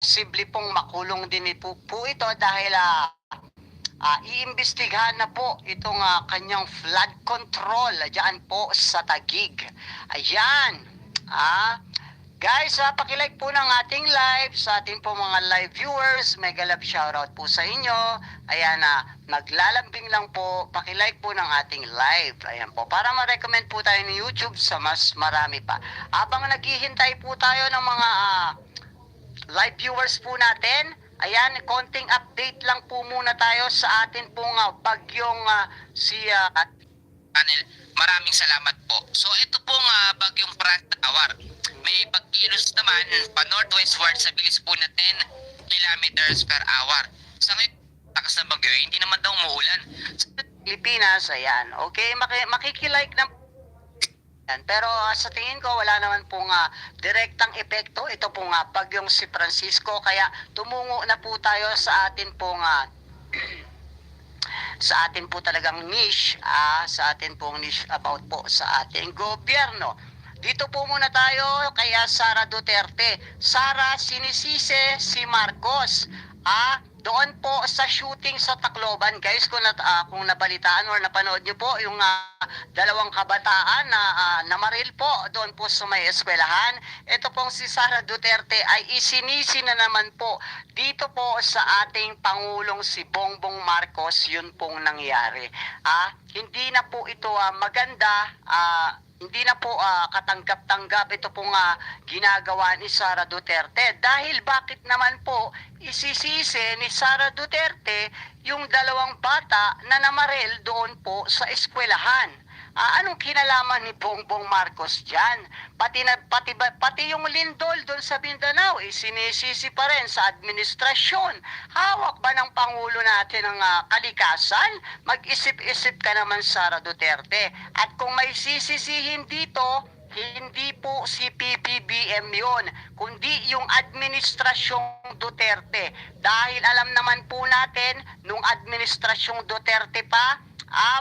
posible pong makulong din po ito dahil iimbestigahan na po itong kanyang flood control dyan po sa Taguig. Ayan. Guys, pakilike po ng ating live sa ating po mga live viewers. Mega love shoutout po sa inyo. Ayan, naglalambing lang po. Pakilike po ng ating live. Ayan po, para ma-recommend po tayo ni YouTube sa mas marami pa. Habang naghihintay po tayo ng mga live viewers po natin, ayan, konting update lang po muna tayo sa atin pong bagyong Panel, maraming salamat po. So ito pong bagyong Prantawar. May pagkilos naman pa northwestward sa bilis po na 10 kilometers per hour. Sa ngayon, takas na bagyo, hindi naman daw umuulan. Sa Pilipinas, ayan. Okay, makikilike na yan. Pero sa tingin ko, wala naman pong direktang epekto. Ito pong bagyong si Francisco. Kaya tumungo na po tayo sa atin pong sa atin po talagang niche, sa atin pong niche about po sa ating gobyerno. Dito po muna tayo kaya Sara Duterte. Sara, sinisisi si Marcos. Doon po sa shooting sa Tacloban, guys, kung nabalitaan or napanood nyo po yung dalawang kabataan na namaril po doon po sa may eskwelahan. Ito pong si Sara Duterte ay isinisi na naman po dito po sa ating Pangulong si Bongbong Marcos. Yun pong nangyari. Hindi na po ito maganda. Hindi na po katanggap-tanggap ito pong ginagawa ni Sara Duterte. Dahil bakit naman po isisisi ni Sara Duterte yung dalawang bata na namaril doon po sa eskwelahan? Anong kinalaman ni Bongbong Marcos dyan? Pati yung lindol doon sa Mindanao, sinisisi pa rin sa administrasyon. Hawak ba ng Pangulo natin ang kalikasan? Mag-isip-isip ka naman, Sara Duterte. At kung may sisisihin dito, hindi po si PBBM yun, kundi yung administrasyong Duterte. Dahil alam naman po natin, nung administrasyong Duterte pa,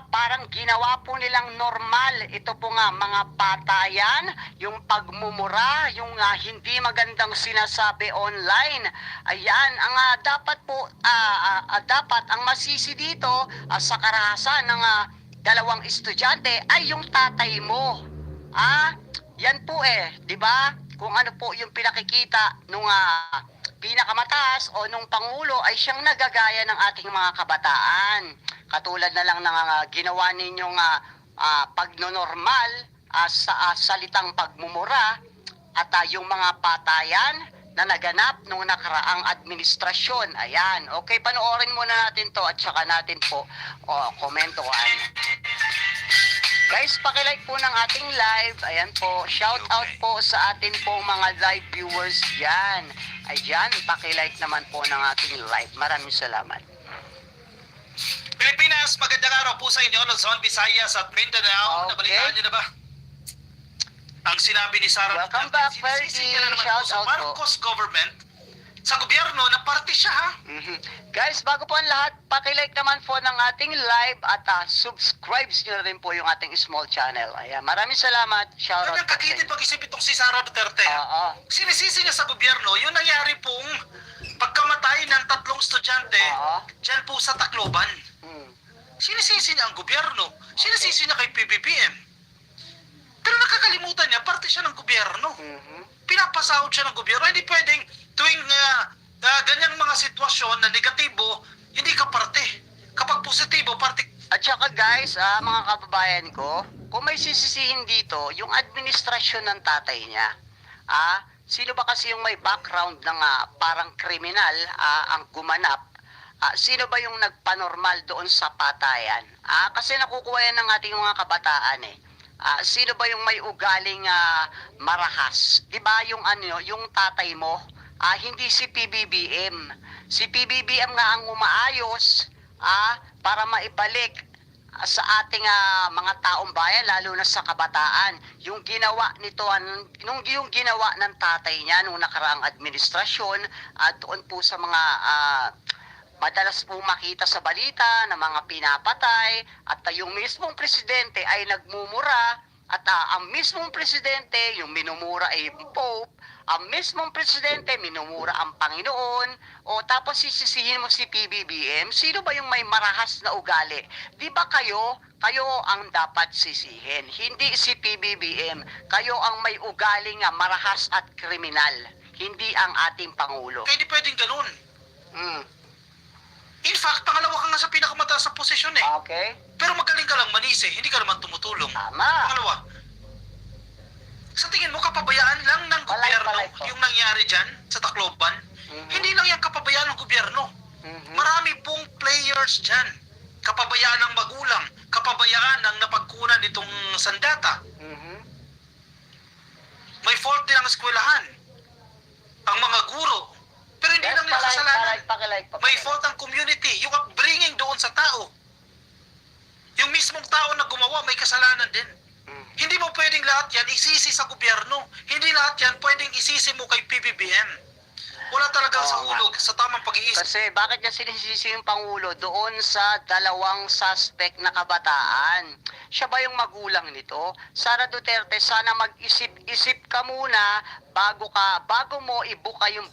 parang ginawa po nilang normal ito po mga patayan, yung pagmumura, yung hindi magandang sinasabi online. Ayan, ang dapat po dapat ang masisi dito sa karahasan ng dalawang estudyante ay yung tatay mo. Yan po di ba? Kung ano po yung pinakikita nung pinakamataas o nung Pangulo ay siyang nagagaya ng ating mga kabataan. Katulad na lang ng ginawa ninyong pagnonormal sa salitang pagmumura at yung mga patayan na naganap nung nakaraang administrasyon. Ayan. Okay, panoorin muna natin to at saka natin po komentuhan. Guys, pakilike po ng ating live. Ayan po, shout out po sa atin pong mga live viewers dyan. Ayan, pakilike naman po ng ating live. Maraming salamat. Pilipinas, magandang araw po sa inyo, Luzon, Visayas at Mindanao. Okay. Nabalitaan niyo na ba? Ang sinabi ni Sara Welcome back, Ferdy. Shout sa out po. Marcos government, sa gobyerno, na parte siya, ha? Guys, bago po ang lahat, pakilike naman po ng ating live at subscribe nyo na rin po yung ating small channel. Ayan, maraming salamat. Shout out Kanyang po sa kakitid inyo. mag-isip itong si Sara Duterte. Sinisisi niya sa gobyerno, yung nangyari pong pagkamatay ng 3 estudyante dyan po sa Tacloban. Sinisisi niya ang gobyerno. Sinisisi niya kay PBBM. Pero nakakalimutan niya, parte siya ng gobyerno. Pinapasahod siya ng gobyerno. Hindi pwedeng tuwing ganyang mga sitwasyon na negatibo, hindi ka parte. Kapag positibo, parte. At saka guys, mga kababayan ko, kung may sisisihin dito, yung administrasyon ng tatay niya, sino ba kasi yung may background ng parang kriminal ang gumanap? Sino ba yung nagpanormal doon sa patayan? Kasi nakukuha yan ng ating mga kabataan sino ba yung may ugaling marahas? 'Di ba yung yung tatay mo? Hindi si PBBM. Si PBBM nga ang umaayos para maibalik sa ating mga taong bayan, lalo na sa kabataan, yung ginawa nito, yung ginawa ng tatay niya nung nakaraang administrasyon, doon po sa mga madalas po makita sa balita na mga pinapatay, at yung mismong presidente ay nagmumura, at ang mismong presidente, yung minumura ay Pope, ang mismong presidente minumura ang Panginoon, o tapos sisisihin mo si PBBM, sino ba yung may marahas na ugali? Di ba kayo ang dapat sisihin, hindi si PBBM. Kayo ang may ugali nga marahas at kriminal, hindi ang ating Pangulo. Kaya hindi pwedeng ganun. Mm. In fact, pangalawa ka nga sa pinakamataas na posisyon eh. Okay? Pero magaling ka lang manise, hindi ka naman tumutulong. Tama. Pangalawa, sa tingin mo kapabayaan lang ng gobyerno Palay po. yung nangyari dyan sa Tacloban? Mhm. Hindi lang yan kapabayaan ng gobyerno. Mhm. Marami pong players dyan. Kapabayaan ng magulang, kapabayaan ng napagkunan nitong sandata. Mhm. May fault din ang eskwelahan. Ang mga guro. Pero hindi lang nila kasalanan. May fault ang community, yung upbringing doon sa tao. Yung mismong tao na gumawa, may kasalanan din. Hindi mo pwedeng lahat yan isisi sa gobyerno. Hindi lahat yan pwedeng isisi mo kay PBBM. Wala talagang sa ulog, sa tamang pag-iisip. Kasi bakit niya sinisisi yung Pangulo doon sa dalawang suspect na kabataan? Siya ba yung magulang nito? Sara Duterte, sana mag-isip-isip ka muna bago mo ibuka yung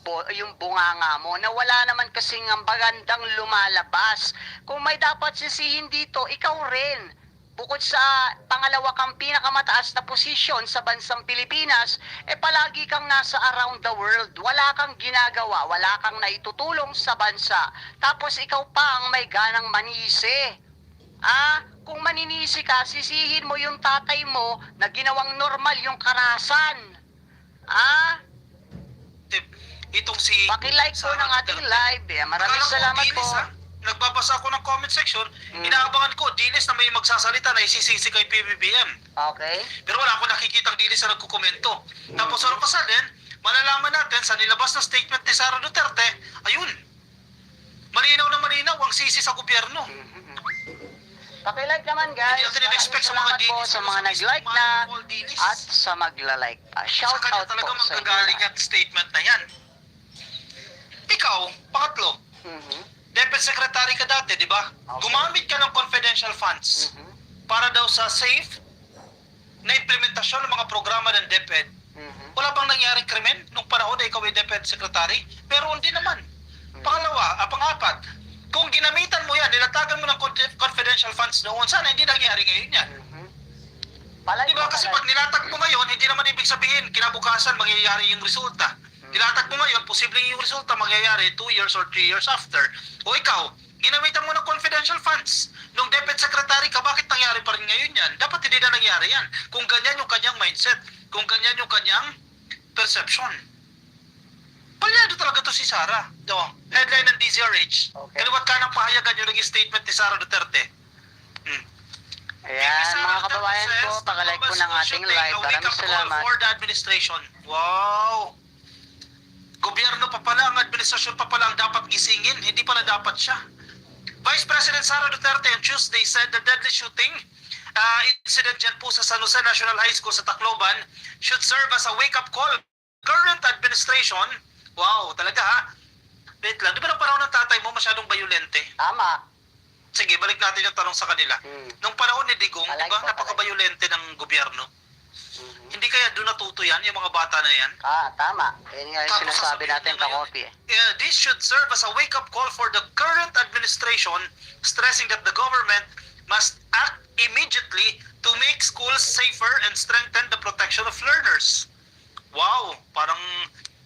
bunganga mo na wala naman kasing ang magandang lumalabas. Kung may dapat sisihin dito, ikaw rin. Bukod sa pangalawa kang pinakamataas na posisyon sa bansang Pilipinas, palagi kang nasa around the world. Wala kang ginagawa, wala kang naitutulong sa bansa. Tapos ikaw pa ang may ganang manisi. Kung maninisi ka, sisihin mo yung tatay mo na ginawang normal yung karahasan. Itong si... Paki-like po ng ating live. Maraming salamat po. Nagbabasa ako ng comment section, inaabangan ko, dinis na may magsasalita na isisisi kay PBBM. Okay. Pero wala akong nakikitang dinis na nagkukomento. Tapos ano pa sa din, malalaman natin sa nilabas na statement ni Sara Duterte, ayun, malinaw na malinaw ang sisi sa gobyerno. Paki-like naman guys. Hindi natin in-expect sa mga Salamat po dinis sa mga nag-like na at sa magla-like pa. Shout sa kanya out talaga po sa inyo. manggagaling at statement na yan. Ikaw, pangatlo, DepEd Secretary ka dati, di ba? Okay. Gumamit ka ng confidential funds para daw sa safe na implementasyon ng mga programa ng DepEd. Wala bang nangyaring krimen nung panahon na ikaw ay DepEd Secretary? Pero hindi naman. Pangalawa, pang-apat, kung ginamitan mo yan, nilatagan mo ng confidential funds noon, sana hindi nangyari ngayon yan. Di ba? Kasi pag nilatag mo ngayon, hindi naman ibig sabihin kinabukasan mangyayari yung resulta. Nilatag mo ngayon, posibleng yung resulta mangyayari 2 years or 3 years after. O ikaw, ginamitan mo ng confidential funds. Nung DepEd Secretary ka, bakit nangyari pa rin ngayon yan? Dapat hindi na nangyari yan. Kung ganyan yung kanyang mindset, kung ganyan yung kanyang perception. Palyado talaga to si Sara. Headline ng DZRH. Okay. Kaliwat ka ng pahayagan yung naging statement ni Sara Duterte. Ayan, mga kababayan ko, paki-like po ng ating live. Maraming salamat. For the administration. Wow! Gobyerno pa pala, ang administrasyon pa pala ang dapat gisingin, hindi pala dapat siya. Vice President Sara Duterte on Tuesday said the deadly shooting incident dyan po sa San Jose National High School sa Tacloban should serve as a wake-up call. Current administration, wow, talaga ha? Wait lang, di ba ng panahon ng tatay mo masyadong bayolente? Tama. Sige, balik natin yung tanong sa kanila. Nung panahon ni Digong, di ba, napakabayolente ng gobyerno? Hindi kaya doon natuto yan, yung mga bata na yan? Tama. Yan nga yung sinasabi natin pa copy. This should serve as a wake-up call for the current administration, stressing that the government must act immediately to make schools safer and strengthen the protection of learners. Wow, parang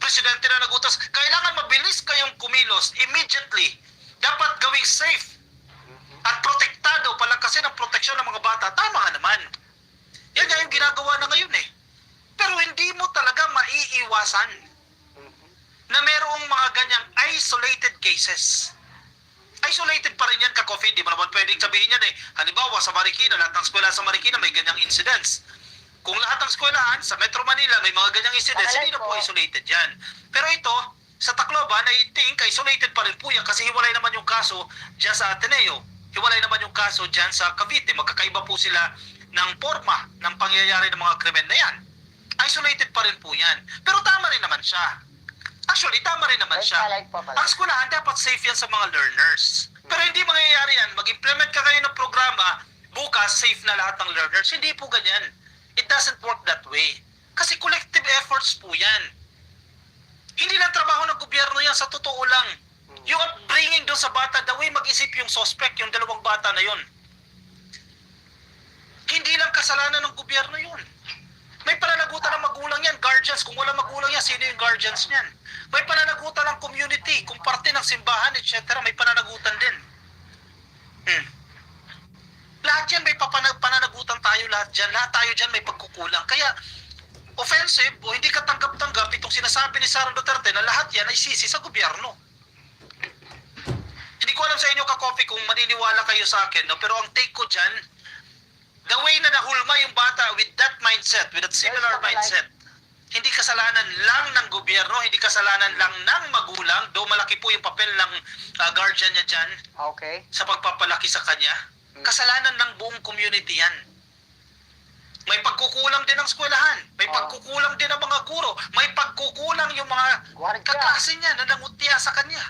presidente na nagutos. Kailangan mabilis kayong kumilos immediately. Dapat gawing safe at protektado, palakasin ang proteksyon ng mga bata. Tama nga naman. Yan nga yung ginagawa na ngayon eh. Pero hindi mo talaga maiiwasan na merong mga ganyang isolated cases. Isolated pa rin yan, ka-coffee. Hindi mo naman pwedeng sabihin yan eh. Halimbawa, sa Marikina, lahat ng eskwela sa Marikina may ganyang incidents. Kung lahat ng eskwelahan sa Metro Manila may mga ganyang incidents, hindi na po isolated yan. Pero ito, sa Tacloban, I think isolated pa rin po yan kasi hiwalay naman yung kaso dyan sa Ateneo. Hiwalay naman yung kaso dyan sa Cavite. Magkakaiba po sila ng forma ng pangyayari ng mga krimen na yan. Isolated pa rin po yan. Pero tama rin naman siya. Actually, tama rin naman siya. Ang eskwelahan, dapat safe yan sa mga learners. Pero hindi mangyayari yan. Mag-implement ka kayo ng programa, bukas safe na lahat ng learners. Hindi po ganyan. It doesn't work that way. Kasi collective efforts po yan. Hindi lang trabaho ng gobyerno yan, sa totoo lang. Yung upbringing doon sa bata, the way mag-isip yung suspect, yung dalawang bata na yun. Hindi lang kasalanan ng gobyerno yun. May pananagutan ng magulang yan, guardians. Kung wala magulang yan, sino yung guardians niyan? May pananagutan ng community, kung parte ng simbahan, etc. May pananagutan din. Lahat yan may pananagutan tayo, lahat dyan. Lahat tayo dyan may pagkukulang. Kaya, offensive o hindi katanggap-tanggap itong sinasabi ni Sara Duterte na lahat yan ay sisi sa gobyerno. Hindi ko alam sa inyo, Kakopi, kung maniniwala kayo sa akin, no? Pero ang take ko dyan, the way na nahulma yung bata with that mindset, with that similar mindset, hindi kasalanan lang ng gobyerno, hindi kasalanan lang ng magulang, though malaki po yung papel ng guardian niya dyan Okay. sa pagpapalaki sa kanya. Kasalanan ng buong community yan. May pagkukulang din ng eskwelahan, may pagkukulang din ng mga guro, may pagkukulang yung mga Guardia. kaklase niya na nangutya sa kanya.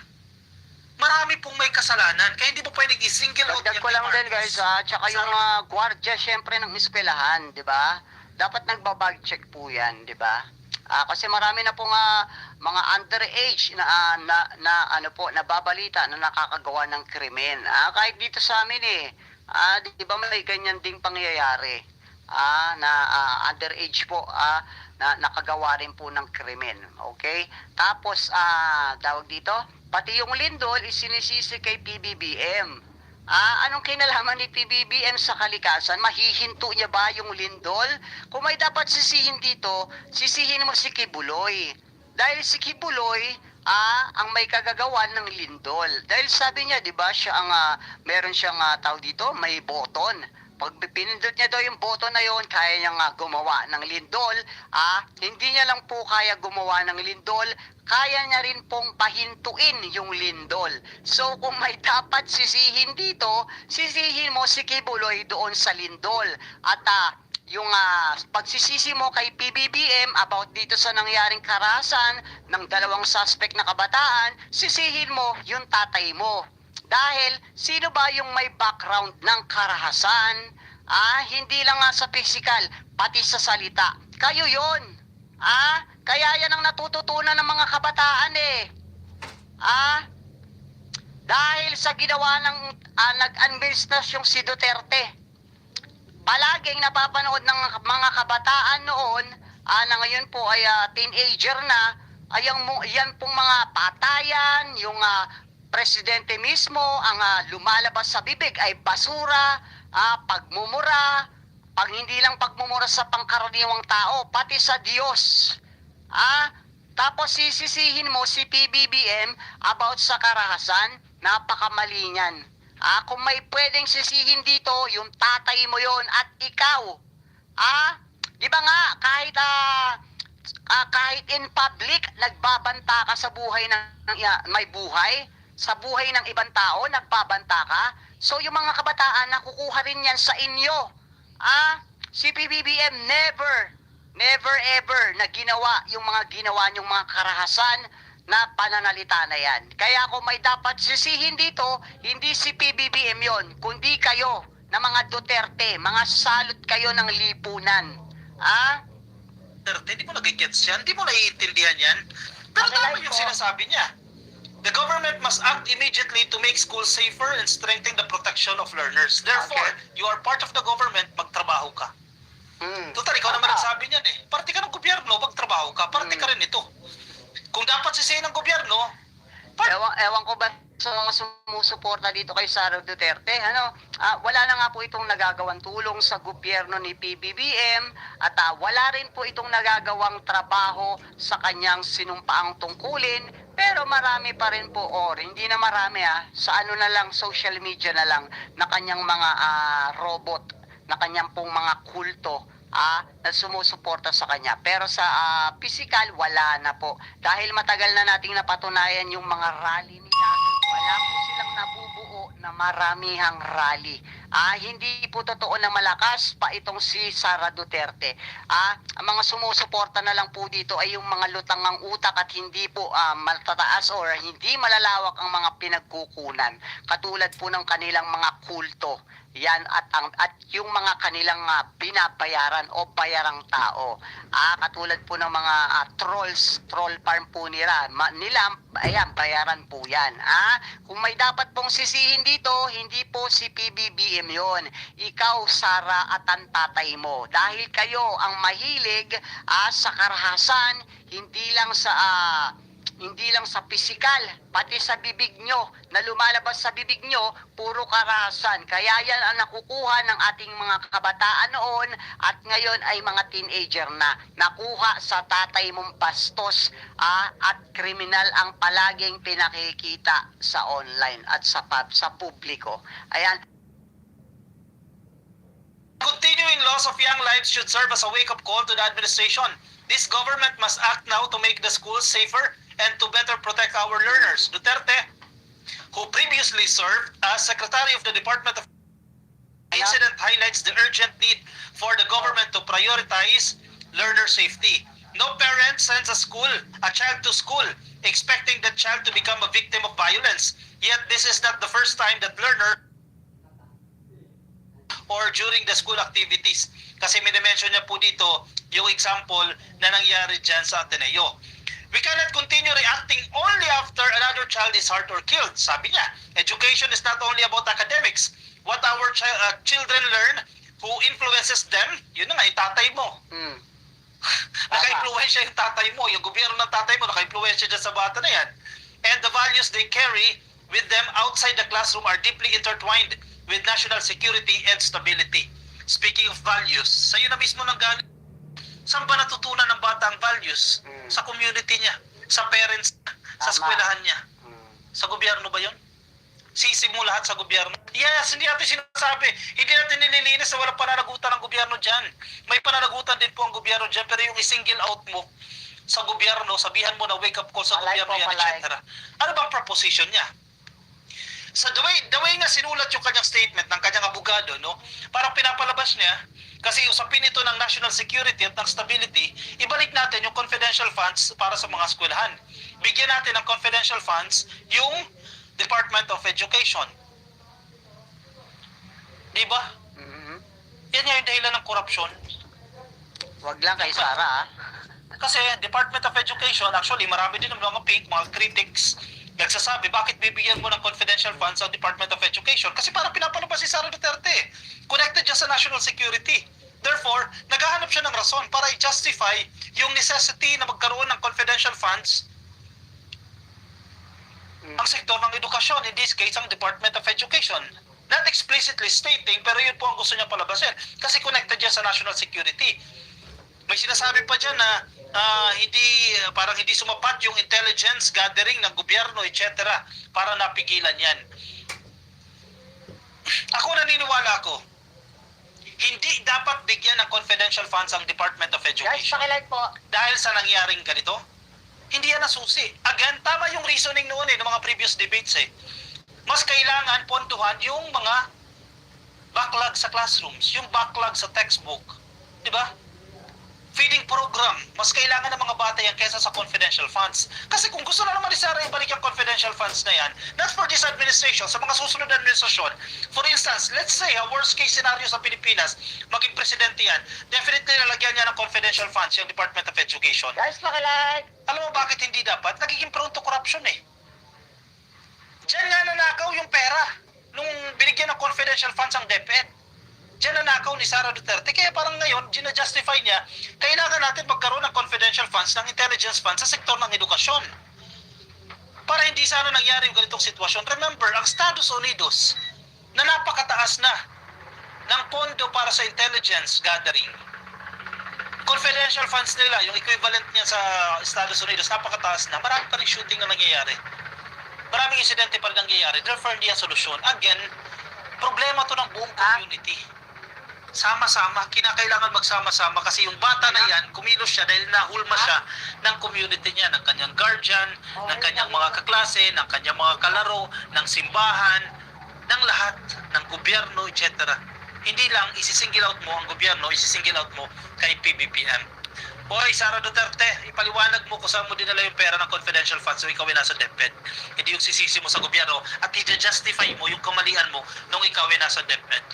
Marami pong may kasalanan, kaya hindi mo pwedeng i-single out Dagdag ko lang din guys, tsaka yung gwardiya syempre ng eskwelahan, di ba? Dapat nagbabag check po yan, di ba? Kasi marami na pong mga underage na ano po, nababalita na nakakagawa ng krimen. Kahit dito sa amin di ba may ganyan ding pangyayari na underage po na nakagawa rin po ng krimen. Okay? Tapos, tawag dito, pati yung lindol isinisisi kay PBBM. Anong kinalaman ni PBBM sa kalikasan? Mahihinto niya ba yung lindol? Kung may dapat sisihin dito, sisihin mo si Kibuloy. Dahil si Kibuloy, ang may kagagawan ng lindol. Dahil sabi niya, di ba, siya meron siyang tawag dito, may button. Pag pinindot niya daw yung button na yon, kaya niya gumawa ng lindol. Hindi niya lang po kaya gumawa ng lindol, kaya niya rin pong pahintuin yung lindol. So kung may dapat sisihin dito, sisihin mo si Kibuloy doon sa lindol. At yung pagsisisi mo kay PBBM about dito sa nangyaring karahasan ng dalawang suspect na kabataan, sisihin mo yung tatay mo. Dahil sino ba yung may background ng karahasan? Hindi lang sa physical, pati sa salita. Kayo yon. Kaya yan ang natututunan ng mga kabataan Dahil sa ginawa ng nag-administrasyong si Duterte. Palaging napapanood ng mga kabataan noon na ngayon po ay teenager na, yan pong mga patayan, yung presidente mismo, ang lumalabas sa bibig ay basura, pagmumura, hindi lang pagmumura sa pangkaraniwang tao, pati sa Diyos. Tapos sisisihin mo si PBBM about sa karahasan, napakamali niyan. Kung may pwedeng sisihin dito, yung tatay mo yon at ikaw. Di ba nga, kahit in public, nagbabanta ka sa buhay ng may buhay, sa buhay ng ibang tao, nagbabanta ka. So yung mga kabataan, nakukuha rin yan sa inyo. Si PBBM never ever na ginawa yung mga ginawa niyong mga karahasan na pananalita na yan. Kaya kung may dapat sisihin dito, hindi si PBBM yon, kundi kayo na mga Duterte, mga salot kayo ng lipunan. Duterte, hindi mo nagigets yan, hindi mo naiintindihan yan. Pero tama yung sinasabi niya. The government must act immediately to make schools safer and strengthen the protection of learners. Therefore, you are part of the government, magtrabaho ka. Total, ikaw naman nagsabi niyan Parte ka ng gobyerno, magtrabaho ka. Parte ka rin ito. Kung dapat sisihin ng gobyerno, ewan ko ba sa mga sumusuporta dito kay Sara Duterte, wala na nga po itong nagagawang tulong sa gobyerno ni PBBM at wala rin po itong nagagawang trabaho sa kanyang sinumpaang tungkulin, pero marami pa rin po, hindi na marami sa na lang, social media na lang, na kanyang mga robot, na kanyang pong mga kulto, na sumusuporta sa kanya. Pero sa physical, wala na po. Dahil matagal na nating napatunayan yung mga rally nila, wala po silang nabubuo na maramihang rally. Hindi po totoo na malakas pa itong si Sara Duterte. Ang mga sumusuporta na lang po dito ay yung mga lutangang utak at hindi po matataas or hindi malalawak ang mga pinagkukunan. Katulad po ng kanilang mga kulto. Yan at yung mga kanilang binabayaran o bayarang tao. Katulad po ng mga troll farm po nila. Ayan, bayaran po yan. Kung may dapat pong sisihin dito, hindi po si PBBM yon. Ikaw, Sara, at ang tatay mo. Dahil kayo ang mahilig sa karahasan, hindi lang sa pisikal, pati sa bibig nyo, na lumalabas sa bibig nyo, puro karahasan. Kaya yan ang nakukuha ng ating mga kabataan noon at ngayon ay mga teenager na. Nakuha sa tatay mong bastos at kriminal ang palaging pinakikita sa online at sa publiko. Ayan. Continuing loss of young lives should serve as a wake-up call to the administration. This government must act now to make the schools safer and to better protect our learners. Duterte, who previously served as Secretary of the Department of Incident, highlights the urgent need for the government to prioritize learner safety. No parent sends a child to school expecting that child to become a victim of violence. Yet this is not the first time that learner or during the school activities. Kasi minimension niya po dito yung example na nangyari dyan sa Ateneo. We cannot continue reacting only after another child is hurt or killed. Sabi niya, education is not only about academics. What our children learn, who influences them, yun na nga, yung tatay mo. Naka-influensya yung tatay mo, yung gobyerno ng tatay mo, naka-influensya dyan sa bata na yan. And the values they carry with them outside the classroom are deeply intertwined with national security and stability. Speaking of values, sa'yo na mismo nang galing. Saan ba natutunan ng bata ang values? Sa community niya, sa parents niya, sa eskwelahan niya. Sa gobyerno ba yun? Sisi mo lahat sa gobyerno? Yes, hindi natin sinasabi. Hindi natin nililinis na walang pananagutan ng gobyerno dyan. May pananagutan din po ang gobyerno dyan, pero yung i-single out mo sa gobyerno, sabihan mo na wake up call sa gobyerno yan, etc. Ano bang proposition niya? Sa the way nga sinulat yung kanyang statement ng kanyang abogado, no? Parang pinapalabas niya, kasi usapin ito ng national security at ng stability, ibalik natin yung confidential funds para sa mga eskwelahan. Bigyan natin ng confidential funds yung Department of Education. Di ba? Yan nga yung dahilan ng korupsyon. Wag lang kay Sara. Kasi Department of Education, actually marami din ng mga mga critics nagsasabi, bakit bibigyan mo ng confidential funds ang Department of Education? Kasi parang pinapalabas si Sara Duterte. Connected dyan sa national security. Therefore, naghahanap siya ng rason para i-justify yung necessity na magkaroon ng confidential funds ang sektor ng edukasyon, in this case, ang Department of Education. Not explicitly stating, pero yun po ang gusto niya palabasin. Kasi connected dyan sa national security. May sinasabi pa dyan na parang hindi sumapat yung intelligence gathering ng gobyerno, etc. para napigilan yan. Naniniwala ako, hindi dapat bigyan ng confidential funds ang Department of Education. Guys, pakilike po. Dahil sa nangyaring ganito, hindi yan nasusi. Again, tama yung reasoning noon ng mga previous debates Mas kailangan pontuhan yung mga backlog sa classrooms, yung backlog sa textbook. Di ba? Feeding program, mas kailangan ng mga bata yan kaysa sa confidential funds. Kasi kung gusto na naman ni Sara ibalik yung confidential funds na yan, not for this administration, sa mga susunod na administrasyon. For instance, let's say, a worst case scenario sa Pilipinas, maging presidente yan, definitely lalagyan niya ng confidential funds yung Department of Education. Guys, pakilike. Alam mo bakit hindi dapat? Nagiging prone to corruption Diyan nga nanakaw yung pera nung binigyan ng confidential funds ang DepEd. Diyan nanakaw ni Sara Duterte. Kaya parang ngayon, gina-justify niya, kailangan natin magkaroon ng confidential funds, ng intelligence funds sa sektor ng edukasyon. Para hindi sana nangyari yung ganitong sitwasyon. Remember, ang Estados Unidos, na napakataas na ng pondo para sa intelligence gathering. Confidential funds nila, yung equivalent niya sa Estados Unidos, napakataas na. Marami pa rin shooting na nangyayari. Maraming insidente pa rin nangyayari. Therefore, hindi ang solusyon. Again, problema to ng buong community. Sama-sama, kinakailangan magsama-sama kasi yung bata na yan, kumilos siya dahil nahulma siya ng community niya, ng kanyang guardian, ng kanyang mga kaklase, ng kanyang mga kalaro, ng simbahan. ng lahat, ng gobyerno, etc. Hindi lang isisingle out mo ang gobyerno, isisingle out mo kay PBBM. Hoy, Sara Duterte, ipaliwanag mo kung saan mo dinala yung pera ng confidential funds so ikaw ay nasa DepEd. Hindi yung sisisi mo sa gobyerno at i-justify mo yung kamalian mo nung ikaw ay nasa DepEd.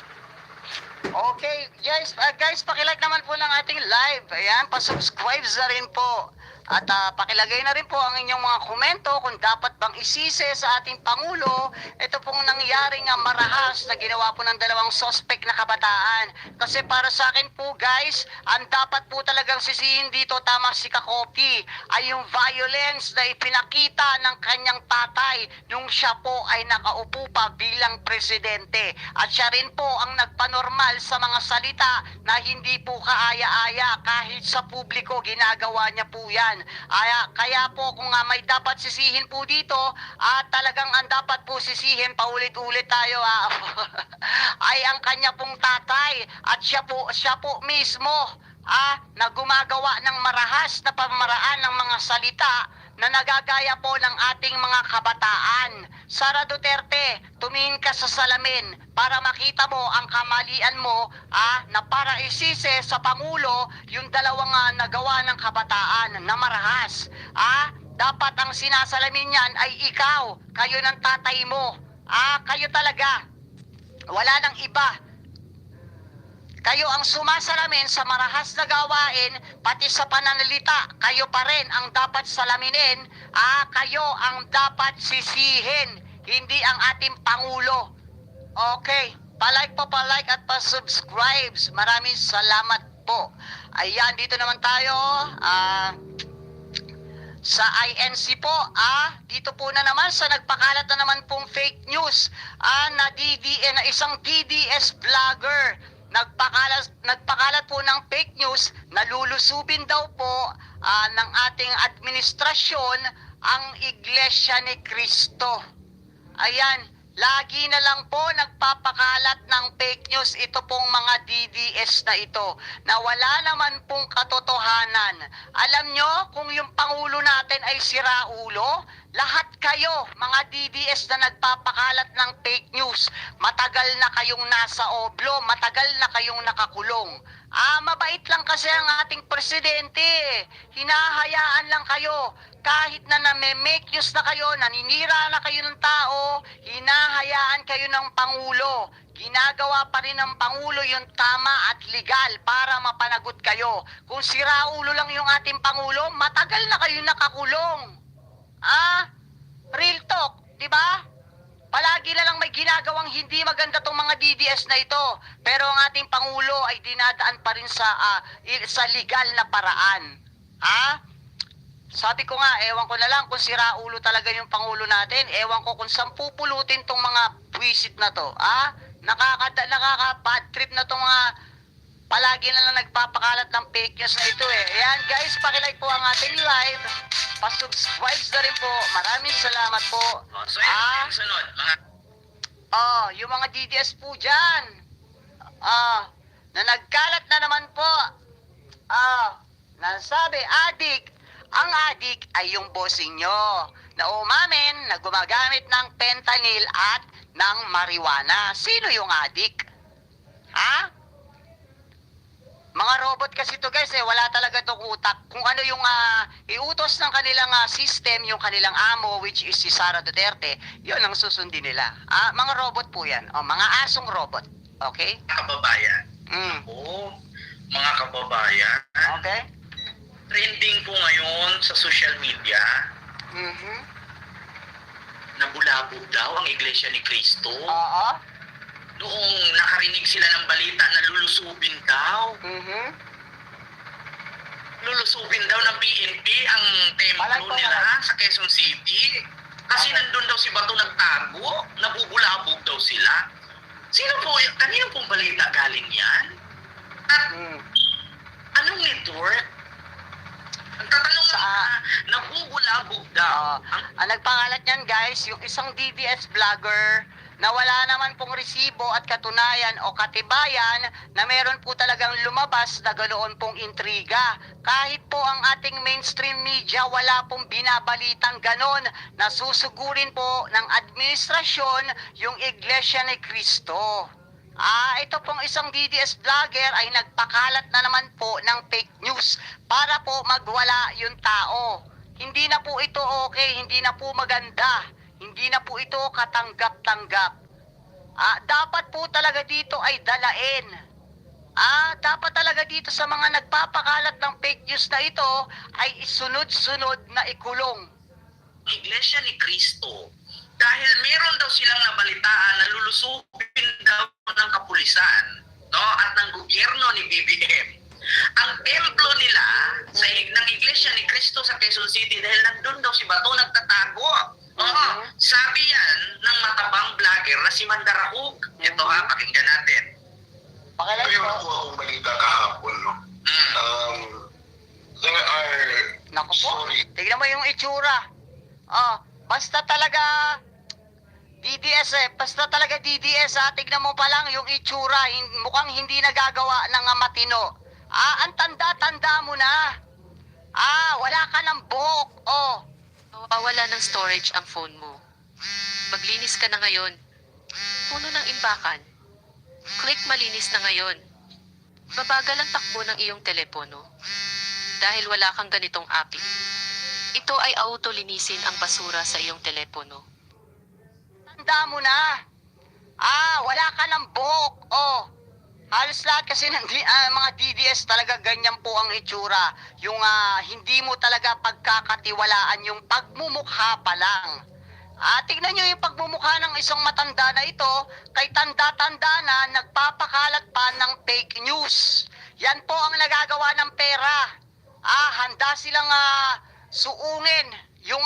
Okay, guys, pakilike naman po ng ating live. Ayan, pa-subscribe na rin po. At pakilagay na rin po ang inyong mga komento kung dapat bang isise sa ating Pangulo ito pong nangyaring marahas na ginawa po ng dalawang suspect na kabataan. Kasi para sa akin po guys, ang dapat po talagang sisihin dito, tama si Kakopi, ay yung violence na ipinakita ng kanyang tatay nung siya po ay nakaupo pa bilang presidente. At siya rin po ang nagpanormal sa mga salita na hindi po kaaya-aya kahit sa publiko ginagawa niya po yan. Kaya po kung may dapat sisihin po dito, talagang ang dapat po sisihin, paulit-ulit tayo ay ang kanya pong tatay at siya po mismo na gumagawa ng marahas na pamaraan ng mga salita na nagagaya po ng ating mga kabataan. Sara Duterte, tumingin ka sa salamin para makita mo ang kamalian mo na para isise sa Pangulo yung dalawang nagawa ng kabataan na marahas. Dapat ang sinasalamin niyan ay ikaw, kayo ng tatay mo. Kayo talaga. Wala nang iba. Kayo ang sumasalamin sa marahas na gawain, pati sa pananalita, kayo pa rin ang dapat salaminin, kayo ang dapat sisihin, hindi ang ating Pangulo. Okay, palike at pa-subscribes. Maraming salamat po. Ayan, dito naman tayo, sa INC po, dito po na naman sa nagpakalat na naman pong fake news, na isang DDS vlogger, nagpakalat po ng fake news na lulusubin daw po ng ating administrasyon ang Iglesia ni Cristo. Ayan, lagi na lang po nagpapakalat ng fake news ito pong mga DDS na ito na wala naman pong katotohanan. Alam nyo, kung yung Pangulo natin ay siraulo, lahat kayo, mga DDS na nagpapakalat ng fake news, matagal na kayong nasa oblo, matagal na kayong nakakulong. Mabait lang kasi ang ating presidente. Hinahayaan lang kayo. Kahit na name-make news na kayo, naninira na kayo ng tao, hinahayaan kayo ng Pangulo. Ginagawa pa rin ng Pangulo yung tama at legal para mapanagot kayo. Kung siraulo lang yung ating Pangulo, matagal na kayo nakakulong. Real talk, di ba? Palagi na lang may ginagawang hindi maganda tong mga DDS na ito. Pero ang ating Pangulo ay dinadaan pa rin sa legal na paraan. Sabi ko nga, ewan ko na lang kung siraulo talaga yung Pangulo natin. Ewan ko kung saan pupulutin tong mga buwisit na to. Nakaka-bad trip na tong mga palagi na lang nagpapakalat ng fake news na ito Ayan guys, pakilike po ang ating live. Pa-subscribe na rin po. Maraming salamat po. So yun, sunod, yung mga DDS po dyan. Na nagkalat na naman po. Nasabi, ang adik ay yung bossing nyo na umamin na gumagamit ng fentanyl at ng marijuana. Sino yung adik? Mga robot kasi to guys wala talaga tong utak. Kung ano yung iutos ng kanilang system, yung kanilang amo, which is si Sara Duterte, yun ang susundin nila. Mga robot po yan. Mga asong robot. Okay? kababayan. Mga kababayan. Okay? Trending po ngayon sa social media, nabulabog daw ang Iglesia ni Cristo. Oo. Noong nakarinig sila ng balita na lulusubin daw. Lulusubin daw ng PNP ang templo nila sa Quezon City. Kasi nandun daw si Bato nagtago, nabubulabog daw sila. Sino po, kanino pong balita galing yan? At anong network? Ang tatanong nabubulabog daw. Ang nagpangalat niyan guys, yung isang DDS vlogger na wala naman pong resibo at katunayan o katibayan na meron po talagang lumabas na ganoon pong intriga. Kahit po ang ating mainstream media, wala pong binabalitang ganon na susugurin po ng administrasyon yung Iglesia ni Cristo. Ito pong isang DDS vlogger ay nagpakalat na naman po ng fake news para po magwala yung tao. Hindi na po ito okay, hindi na po maganda, hindi na po ito katanggap-tanggap. Dapat po talaga dito ay dalain. Dapat talaga dito sa mga nagpapakalat ng fake news na ito ay isunod-sunod na ikulong. Iglesia ni Cristo dahil meron daw silang nabalitaan na lulusubin daw ng kapulisan, no, at ng gobyerno ni BBM ang templo nila sa ng Iglesia ni Cristo sa Quezon City dahil nandun daw si Bato nagtatago. Sabi yan ng matabang vlogger na si Mandarahug. Ito pakinggan natin. Mayroon po akong balita kahapon, no? There are... Naku po, Sorry. tignan mo yung itsura. Basta talaga DDS basta talaga DDS tignan mo pa lang yung itsura, mukhang hindi nagagawa ng matino. Ang tanda-tanda mo na. Wala ka ng buhok. Wala ng storage ang phone mo. Maglinis ka na ngayon. Puno ng imbakan. Click malinis na ngayon. Babagal ang takbo ng iyong telepono. Dahil wala kang ganitong api. Ito ay auto-linisin ang basura sa iyong telepono. Tanda mo na. Wala ka ng buhok. Halos lahat kasi ng mga DDS talaga ganyan po ang itsura. Yung hindi mo talaga pagkakatiwalaan yung pagmumukha pa lang. Tignan nyo yung pagmumukha ng isang matanda na ito, kay tanda-tanda na nagpapakalat pa ng fake news. Yan po ang nagagawa ng pera. Handa silang suungin yung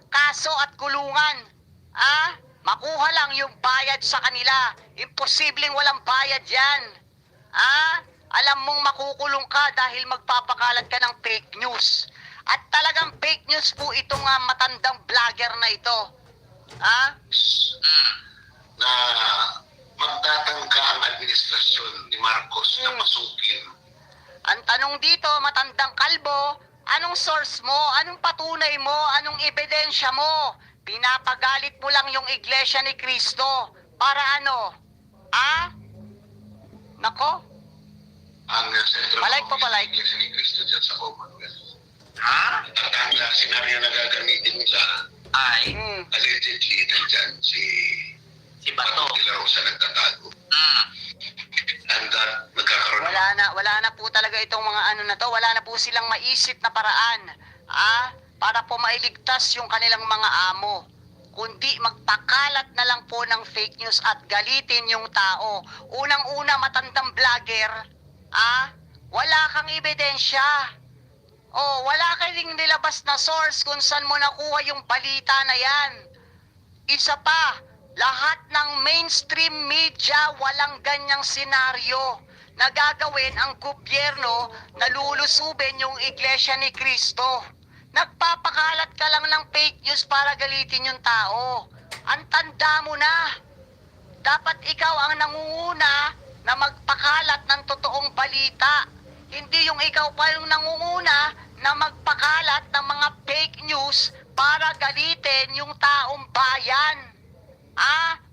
kaso at kulungan. Makuha lang yung bayad sa kanila. Imposibleng walang bayad yan. Alam mong makukulong ka dahil magpapakalat ka ng fake news. At talagang fake news po itong matandang vlogger na ito. na magtatangka ang administrasyon ni Marcos na pasukin. Ang tanong dito, matandang kalbo, anong source mo? Anong patunay mo? Anong ebidensya mo? Pinapagalit mo lang yung Iglesia ni Cristo. Para ano? Nako? Ang Central Palay po, Office palay. ng Iglesia ni Cristo dyan sa Commonwealth. Ha? At ang senaryo na gagamitin nila, Ay, allegedly, nandyan si si Bato. Bato de la Rosa nagtatago. And that nagkakaroon Wala na po talaga itong mga na to. Wala na po silang maisip na paraan. Para po mailigtas yung kanilang mga amo. Kundi magpakalat na lang po ng fake news at galitin yung tao. Unang-una, matandang vlogger, wala kang ebidensya. Wala kang nilabas na source kung saan mo nakuha yung balita na yan. Isa pa, lahat ng mainstream media walang ganyang senaryo na gagawin ang gobyerno na lulusubin yung Iglesia ni Cristo. Nagpapakalat ka lang ng fake news para galitin yung tao. Ang tanda mo na. Dapat ikaw ang nangunguna na magpakalat ng totoong balita. Hindi yung ikaw pa yung nangunguna na magpakalat ng mga fake news para galitin yung taong bayan.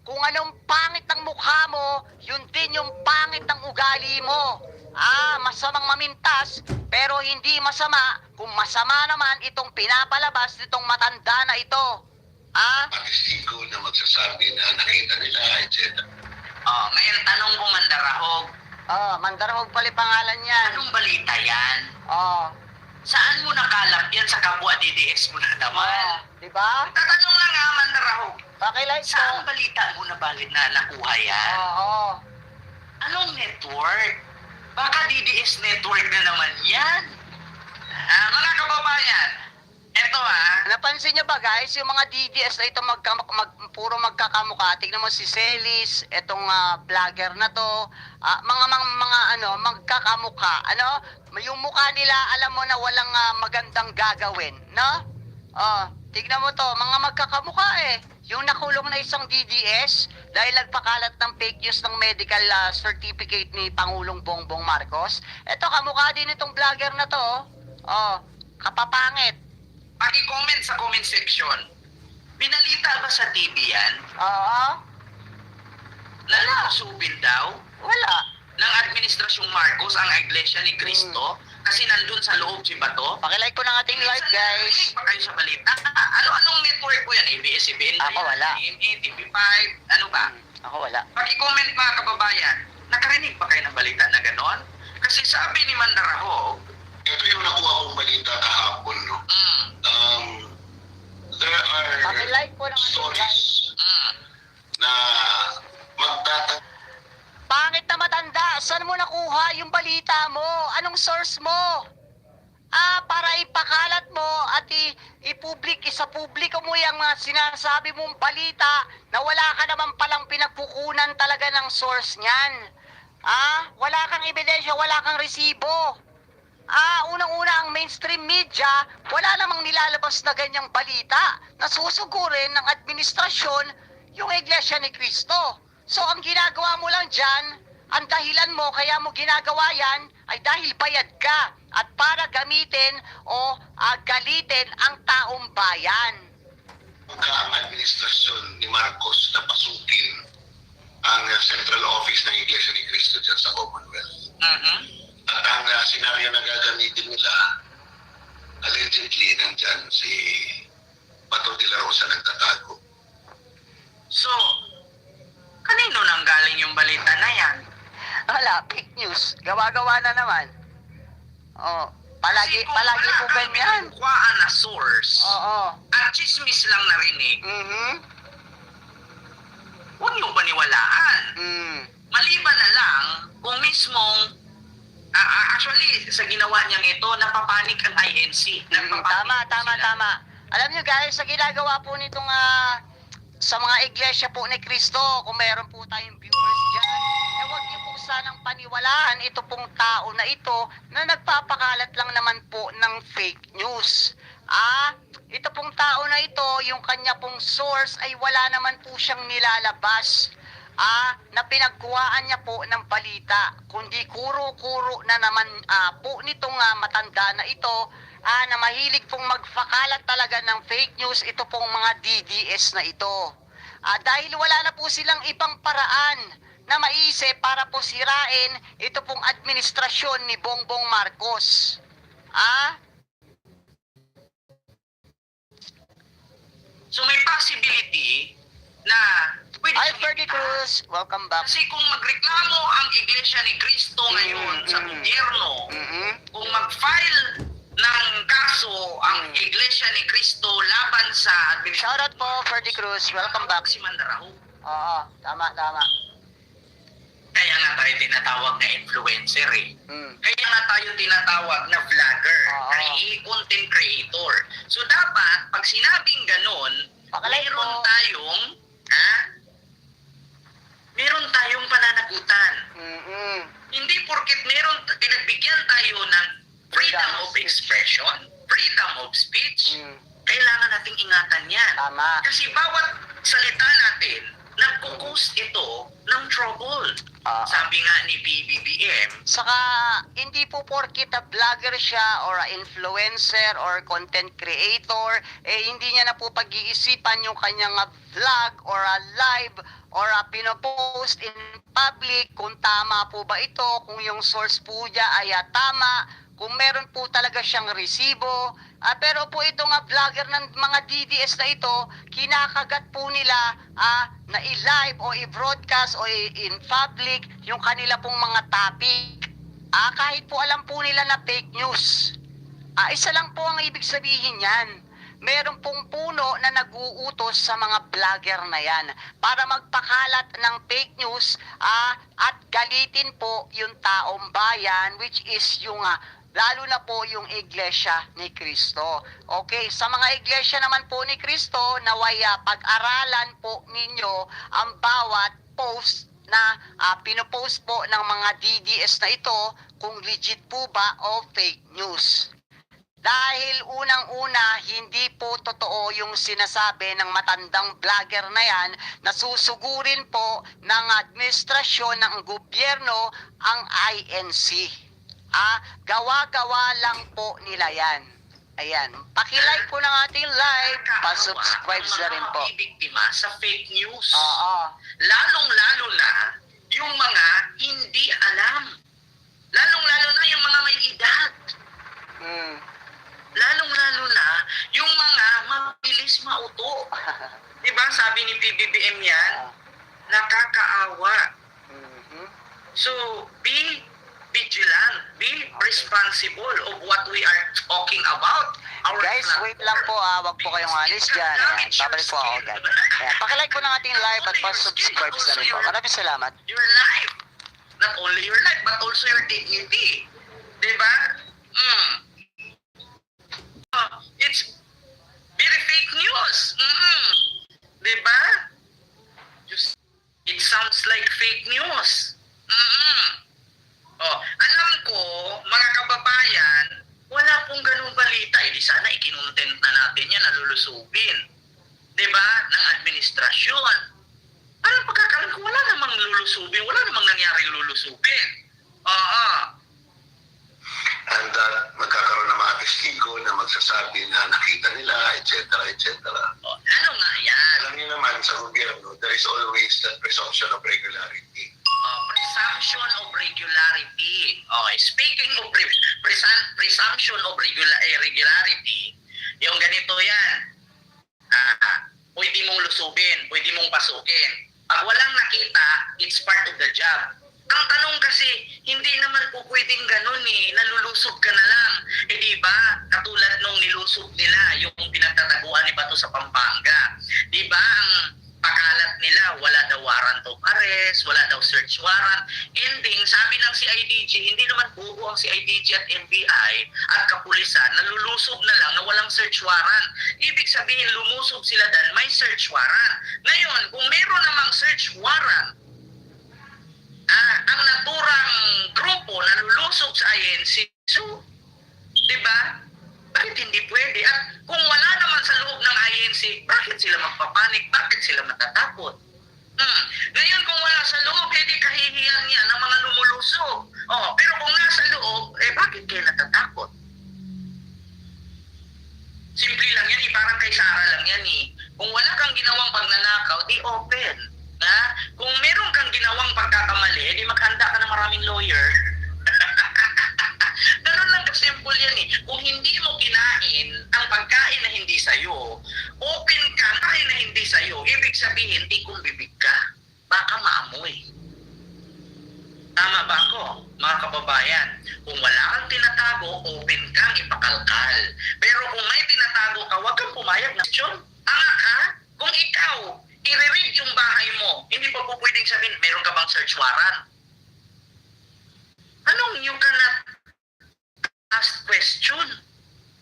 Kung anong pangit ng mukha mo, yun din yung pangit ng ugali mo. Masamang mamintas, pero hindi masama kung masama naman itong pinapalabas nitong matanda na ito. testigo na magsasabi na nakita nila, etc. Ngayon tanong ko Mandarahog, Mandarahog pala pangalan niyan. anong balita yan? Saan Saan mo nakalap yan sa kapwa DDS mo na naman? Diba? Tatanong lang nga Mandarahog, Pakilike ko. saan balita mo na balit na nakuha yan? Anong network? Baka DDS network na naman yan. Mga kababayan, eto Napansin niyo ba guys, yung mga DDS na ito puro magkakamukha. Tignan mo si Celis, etong vlogger na to, mga magkakamukha. Yung mukha nila, alam mo na walang magandang gagawin, no? Tignan mo to, mga magkakamukha eh. Yung nakulong na isang DDS, dahil nagpakalat ng fake news ng medical certificate ni Pangulong Bongbong Marcos. Ito, kamukha din itong vlogger na to. Oh, kapapangit. Paki-comment sa comment section. Binalita ba sa TV yan? Oo, Lalusubin daw wala. ng Administrasyong Marcos ang Iglesia ni Cristo kasi nandun sa loob si Bato? Pakilike po ng ating live, guys. Narinig ba kayo sa balita? Ano-anong network po yan? ABS-CBN? Ako wala. TMA, TV5? Ano ba? Ako wala. Paki-comment mga kababayan. Nakarinig ba kayo ng balita na ganon? Kasi sabi ni Mandarahog, Ito yung nakuha kong balita kahapon, no? There are Pakilike po ng ating live. stories na magtatag Pangit na matanda, saan mo nakuha yung balita mo? Anong source mo? Para ipakalat mo at isa publiko mo yung mga sinasabi mong balita na wala ka naman palang pinagkukunan talaga ng source niyan. Wala kang ebidensya, wala kang resibo. Unang-una ang mainstream media, wala namang nilalabas na ganyang balita na susugurin ng administrasyon yung Iglesia ni Cristo. So ang ginagawa mo lang dyan, ang dahilan mo kaya mo ginagawa yan ay dahil bayad ka at para gamitin o galitin ang taong bayan. ang administrasyon ni Marcos na pasukin ang central office ng Iglesia ni Cristo dyan sa Commonwealth. At ang senaryo na gagamitin nila, allegedly, nandyan si Bato de la Rosa nagtatago. so, kanino nang galing yung balita na yan? Wala, fake news. Gawa-gawa na naman. Palagi po ganyan. Kuhaan na source Oo. at chismis lang narinig, huwag niyo baniwalaan. Maliban na lang kung mismong actually sa ginawa niyang ito napapanik ang INC. Tama. Alam nyo guys, sa ginagawa po nitong sa mga iglesia po ni Cristo, kung meron po tayong viewers dyan, huwag niyo po sanang paniwalaan ito pong tao na ito na nagpapakalat lang naman po ng fake news. Ito pong tao na ito, yung kanya pong source ay wala naman po siyang nilalabas na pinagkuhaan niya po ng balita, kundi kuro-kuro na naman po nitong matanda na ito na mahilig pong magpakalat talaga ng fake news, ito pong mga DDS na ito. Dahil wala na po silang ibang paraan na maisip para po sirain ito pong administrasyon ni Bongbong Marcos. So may possibility na pwede Hi, siyang Ferdy ipitan. Cruz. Welcome back. Kasi kung magreklamo ang Iglesia ni Cristo ngayon sa gobyerno, kung mag-file ng kaso ang Iglesia ni Cristo laban sa Shoutout po, Ferdy Cruz. Welcome back. si Mandarahog. Oo, tama. Kaya nga tayo tinatawag na influencer eh. Kaya nga tayo tinatawag na vlogger, Oo. content creator. So dapat, pag sinabing ganon, Pakalike meron po. tayong pananagutan. Hindi porket pinagbigyan tayo ng freedom of expression, freedom of speech, kailangan nating ingatan yan. Tama. Kasi bawat salita natin, nagkukos ito ng trouble. Sabi nga ni BBBM, Saka, hindi po porkit na vlogger siya or influencer or content creator, hindi niya na po pag-iisipan yung kanyang vlog or live or pinopost in public kung tama po ba ito, kung yung source po niya ay tama, kung meron po talaga siyang resibo. Pero po itong vlogger ng mga DDS na ito, kinakagat po nila na i-live o i-broadcast o in public yung kanila pong mga topic. Kahit po alam po nila na fake news. Isa lang po ang ibig sabihin yan. Meron pong puno na nag-uutos sa mga vlogger na yan para magpakalat ng fake news at galitin po yung taong bayan, which is yung lalo na po yung Iglesia ni Cristo. Okay, sa mga Iglesia naman po ni Cristo, naway pag-aralan po ninyo ang bawat post na pinopost po ng mga DDS na ito kung legit po ba o fake news. Dahil unang-una, hindi po totoo yung sinasabi ng matandang vlogger na yan na susugurin po ng administrasyon ng gobyerno ang INC. Gawa-gawa lang po nila yan. Ayan, pakilike po ng ating live, pa-subscribe na rin po. Mga biktima sa fake news. Oo. Lalong-lalo na yung mga hindi alam. Lalong-lalo na yung mga may edad. Hmm. Lalong-lalo na yung mga mabilis mauto. Diba sabi ni PBBM yan? Nakakaawa. Mhm. So, be vigilant, be responsible of what we are talking about. Guys, wait lang po, wag po kayong alis dyan. Ayan, babalik po ako agad. Ayan, pakilike po ng ating live at pa-subscribe na rin po. Maraming salamat. Your life. Not only your life, but also your dignity. Diba? It's very fake news. Diba? It sounds like fake news. Alam ko, mga kababayan, wala pong ganung balita. Di sana ikinontent na natin yan, nalulusubin. Diba? Ng administrasyon. Parang pagkakalan ko, wala namang lulusubin, wala namang nangyaring lulusubin. And magkakaroon ng mga testigo na magsasabi na nakita nila, etc. etc. Ano nga yan? Alam niyo naman sa gobyerno, there is always that presumption of regularity. Presumption of regularity. Okay, speaking of presumption of regularity, yung ganito yan. Pwede mong lusubin, pwede mong pasukin. Pag walang nakita, it's part of the job. Ang tanong kasi, hindi naman po pwedeng ganun nalulusob ka na lang. Diba, katulad nung nilusob nila, yung pinagtataguan ni Bato sa Pampanga. Diba, ang pakalat nila, wala daw warrant of arrest, wala daw search warrant. Ending, sabi ng CIDG, hindi naman buo ang CIDG at NBI at kapulisan, nalulusob na lang na walang search warrant. Ibig sabihin, lumusob sila dahil may search warrant. Ngayon, kung meron namang search warrant, ang naturang grupo na lulusog sa INC, so, di ba? Bakit hindi pwede? At kung wala naman sa loob ng INC, bakit sila magpapanik? Bakit sila matatakot? Ngayon, kung wala sa loob, edi kahihiyan niya ng mga lumulusog. Pero kung nasa loob, bakit kayo natatakot? Simple lang yan, parang kay Sara lang yan. Kung wala kang ginawang pagnanakaw, di open. Kung meron kang ginawang pagkakamali, edi maghanda ka ng maraming lawyer. Ganun lang kasimple yan. Kung hindi mo kinain ang pagkain na hindi sa'yo, open ka kain na hindi sa'yo, ibig sabihin, di kung bibig ka. Baka maamoy. Tama ba ako, mga kababayan? Kung wala kang tinatago, open kang ipakalkal. Pero kung may tinatago ka, huwag kang pumayag na sityon. Tanga ka? Kung ikaw, i-read yung bahay mo, hindi pa po pwedeng sabihin, meron ka bang search warrant? Anong you cannot ask question?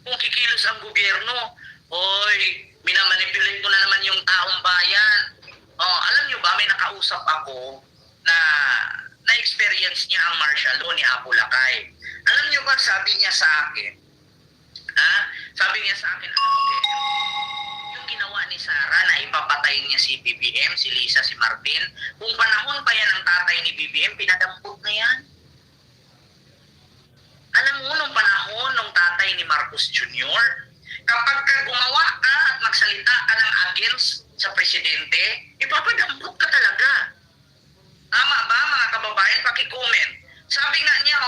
Kung kikilos ang gobyerno, oy, minamanipulate mo na naman yung taong bayan. Alam nyo ba, may nakausap ako na na-experience niya ang martial law ni Apo Lakay. Alam nyo ba, sabi niya sa akin, alam mo, yung ginawa ni Sara na ipapatay niya si BBM, si Lisa, si Martin, kung panahon pa yan ang tatay ni BBM, pinadampot na yan. Alam mo, nung panahon ng tatay ni Marcos Jr., kapag gumawa ka at magsalita ka ng against sa presidente, ipapadampot ka talaga. Tama ba, mga kababayan? Paki-comment. Sabi nga niya,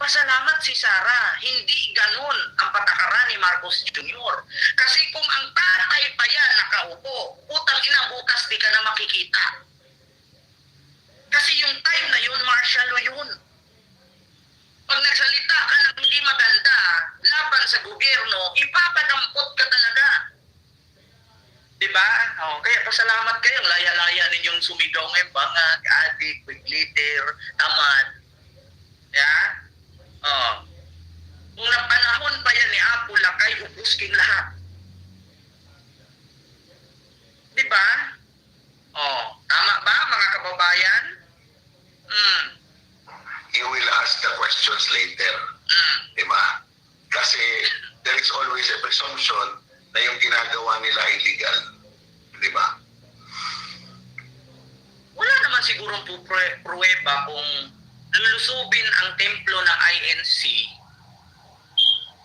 pasalamat si Sara, hindi ganun ang patakaran ni Marcos Jr. Kasi kung ang tatay pa yan nakaupo, utang ina bukas di ka na makikita. Kasi yung time na yun, martial law yun. Pag nagsalita ka ng hindi maganda laban sa gobyerno, ipapadampot ka talaga. Diba? Kaya pasalamat kayo. Laya-laya ninyong sumigaw ngayon, bangag, adik, quick-litter, tamad. Kung napanahon pa yan ni Apo Lakay, upuskin lahat. Diba? Tama ba, mga kababayan? You will ask the questions later. Diba? Kasi there is sigurong pruweba kung lulusubin ang templo ng INC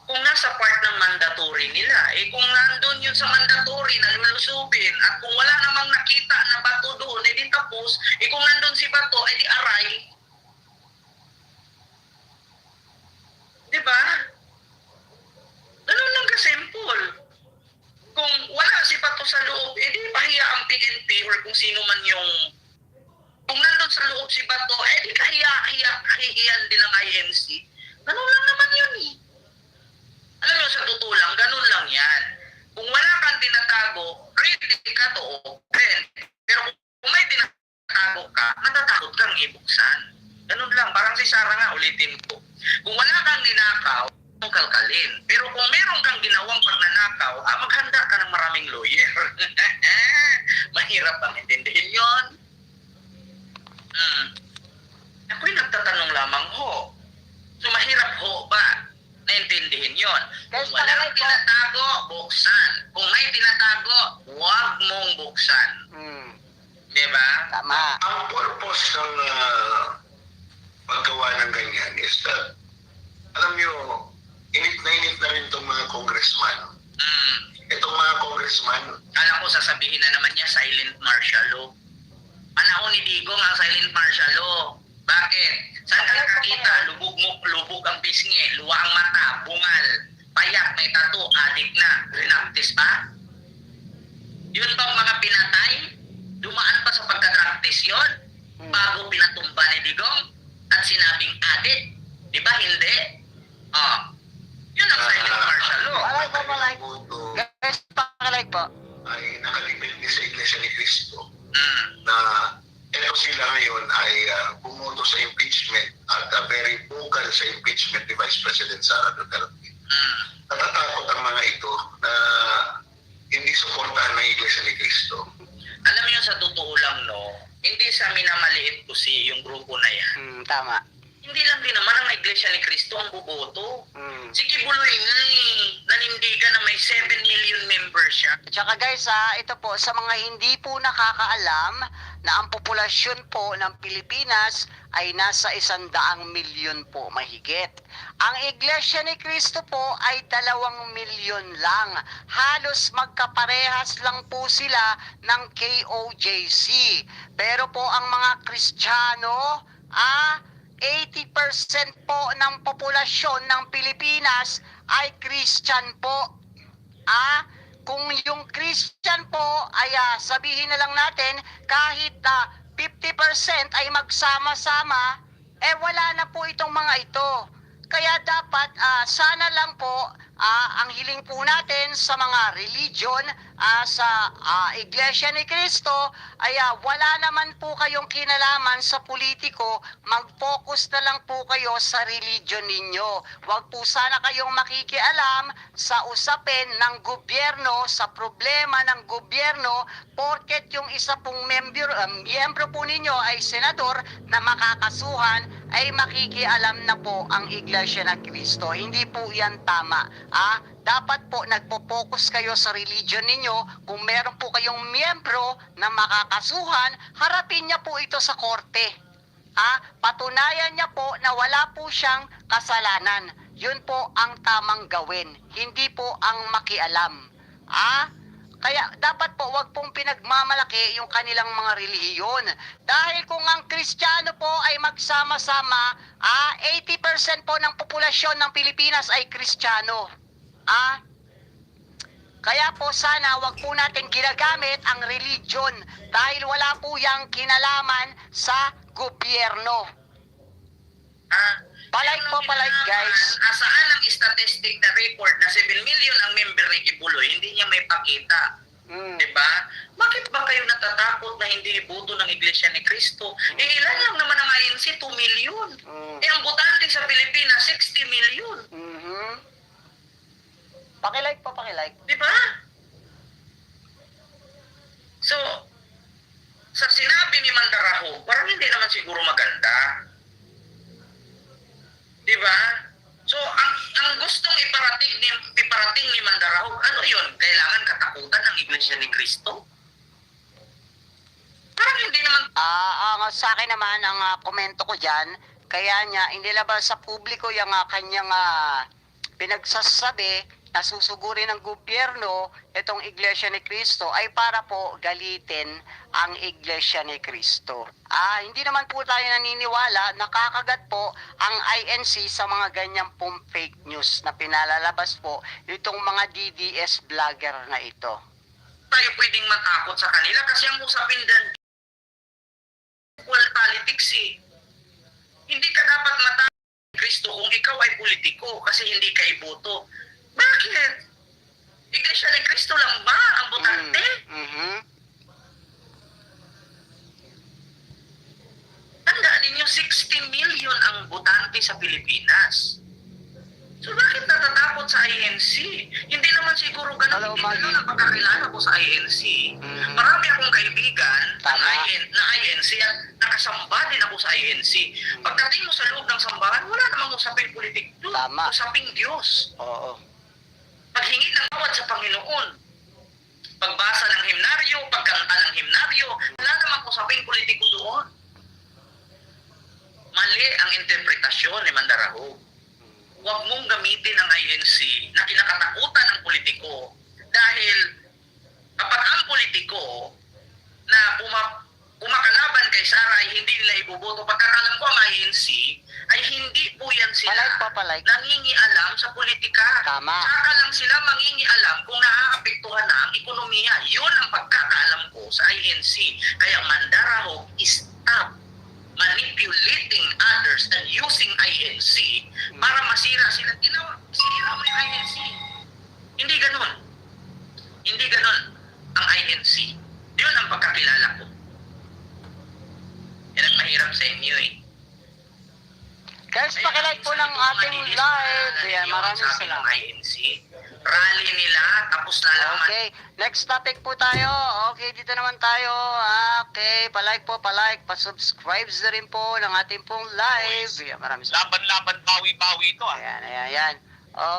kung nasa part ng mandatory nila. Eh kung nandun yun sa mandatory na lulusubin at kung wala namang nakita na bato doon, eh di tapos, eh kung nandun si bato, eh di aray. Diba? Ganun lang ka-simple. Kung wala si bato sa loob, eh di pahiya ang PNP or kung sino man yung kung nandun sa loob si bato, eh di kahiyan din ng INC. Ganun lang naman yun eh. Alam mo, sa totoo lang, ganun lang yan. Kung wala kang tinatago, ready ka to open. Pero kung may tinatago ka, natatakot kang ibuksan. Ganun lang, parang si Sarah nga, ulitin ko. Kung wala kang ninakaw, mong kalkalin. Pero kung meron kang ginawang pagnanakaw, maghanda ka ng maraming lawyer. Mahirap ang intindihin yun. Ako'y nagtatanong lamang ho. So mahirap ho ba? Naintindihin yon. Kung walang tinatago, buksan. Kung may tinatago, huwag mong buksan. Diba? Tama. Ang purpose ng paggawa ng ganyan is that, alam nyo, init na rin itong mga congressman. Itong mga congressman, Kala ko sasabihin na naman niya silent martial law. Panahon ni Digong ang silent martial law. Bakit? Saan ka nakakita? Lubog ang pisngi, luwa ang mata, bungal, payak, may tattoo, adik na, rinaptis pa? Yun bang mga pinatay? Dumaan pa sa pagka-practice yun? Bago pinatumba ni Digong at sinabing adik? Di ba hindi? Yun ang silent martial law. Malay po. Guys, pakilike po. ay nakalibit ni sa Iglesia ni Cristo na ito sila ngayon ay bumoto sa impeachment at very vocal sa impeachment ni Vice President Sara Duterte. Natatakot ang mga ito na hindi suportahan ng Iglesia ni Cristo. Alam mo yun, sa totoo lang, no? Hindi sa minamaliit ko yung grupo na yan. Tama. Hindi lang din naman ang Iglesia ni Cristo ang buboto. Si Kibuloy nga nanindigan na may 7 million members siya. Tsaka guys, ito po, sa mga hindi po nakakaalam na ang populasyon po ng Pilipinas ay nasa 100 milyon po mahigit. Ang Iglesia ni Cristo po ay 2 milyon lang. Halos magkaparehas lang po sila ng KOJC. Pero po ang mga Kristiyano, 80% po ng populasyon ng Pilipinas ay Christian po. Kung yung Christian po ay sabihin na lang natin kahit 50% ay magsama-sama, wala na po itong mga ito. Kaya dapat sana lang po ang hiling po natin sa mga religion, sa Iglesia ni Cristo ay wala naman po kayong kinalaman sa politiko, mag-focus na lang po kayo sa religion ninyo. Huwag po sana kayong makikialam sa usapin ng gobyerno, sa problema ng gobyerno, porket yung isa pong miyembro po ninyo ay senador na makakasuhan, ay makikialam na po ang Iglesia ng Cristo. Hindi po yan tama. Dapat po nagpo-focus kayo sa religion ninyo. Kung meron po kayong miyembro na makakasuhan, harapin niya po ito sa korte. Patunayan niya po na wala po siyang kasalanan. Yun po ang tamang gawin. Hindi po ang makialam. Kaya dapat po wag pong pinagmamalaki yung kanilang mga relihiyon. Dahil kung ang Kristiyano po ay magsama-sama, 80% po ng populasyon ng Pilipinas ay Kristiyano. Kaya po sana wag po natin ginagamit ang religion dahil wala po yang kinalaman sa gobyerno. Palike po, palike guys. Saan ang statistic na report na 7 million ang member ni Kibuloy, hindi niya may pakita. Diba? Bakit ba kayo natatakot na hindi iboto ng Iglesia ni Cristo? Ilan lang naman ang INC, 2 million. Ang botante sa Pilipinas, 60 million. Pakilike po, pakilike. Diba? So, sa sinabi ni Mandaraho, parang hindi naman siguro maganda. Diba? So, ang gustong iparating ni Mandaraho, ano yun? Kailangan katakutan ng Iglesia ni Cristo? Parang hindi naman Sa akin naman, ang komento ko dyan, kaya niya inilabas sa publiko yung kanyang pinagsasabi na susugurin ng gobyerno itong Iglesia ni Cristo ay para po galitin ang Iglesia ni Cristo. Hindi naman po tayo naniniwala, nakakagat po ang INC sa mga ganyang pong fake news na pinalalabas po itong mga DDS vlogger na ito. Tayo pwedeng matakot sa kanila kasi ang usapin din politics eh. Hindi ka dapat matakot kay Kristo kung ikaw ay politiko kasi hindi ka iboto. Bakit? Iglesia ni Cristo lang ba ang botante? Tandaan ninyo, 60 million ang botante sa Pilipinas. So bakit natatakot sa INC? Hindi naman siguro ganun, hindi ganun ang pagkakilala ko sa INC. Marami akong kaibigan na INC at nakasamba din ako sa INC. Pagdating mo sa loob ng sambahan, wala namang usaping politik doon. Usaping Diyos. Oo. Paghingi ng tawad sa Panginoon, pagbasa ng himnaryo, pagkanta ng himnaryo, wala namang usaping politiko doon. Mali ang interpretasyon ni Mandarahog. Huwag mong gamitin ang INC na kinakatakutan ng politiko dahil kapag ang politiko na kumakalaban kay Sara ay hindi nila iboboto, pagkakalam ko ang INC ay hindi po yan sila nangingialam sa politika. Saka lang sila mangingialam kung naaapektuhan na ang ekonomiya. Yun ang pagkakaalam ko sa INC. Kaya Mandarahog, stop manipulating others and using INC para masira sila. Sira mo yung INC. Hindi ganun. Hindi ganun ang INC. Yun ang pagkakilala ko. Yan ang mahirap sa inyo eh. Guys, pakilike po ng ating live. Ayan, maraming salamat. INC. Rally nila, tapos na lang. Okay, next topic po tayo. Okay, dito naman tayo. Okay, palike po, palike. Pa-subscribe na rin po ng ating pong live. Ayan, maraming salamat. Laban-laban, bawi-bawi ito Ayan.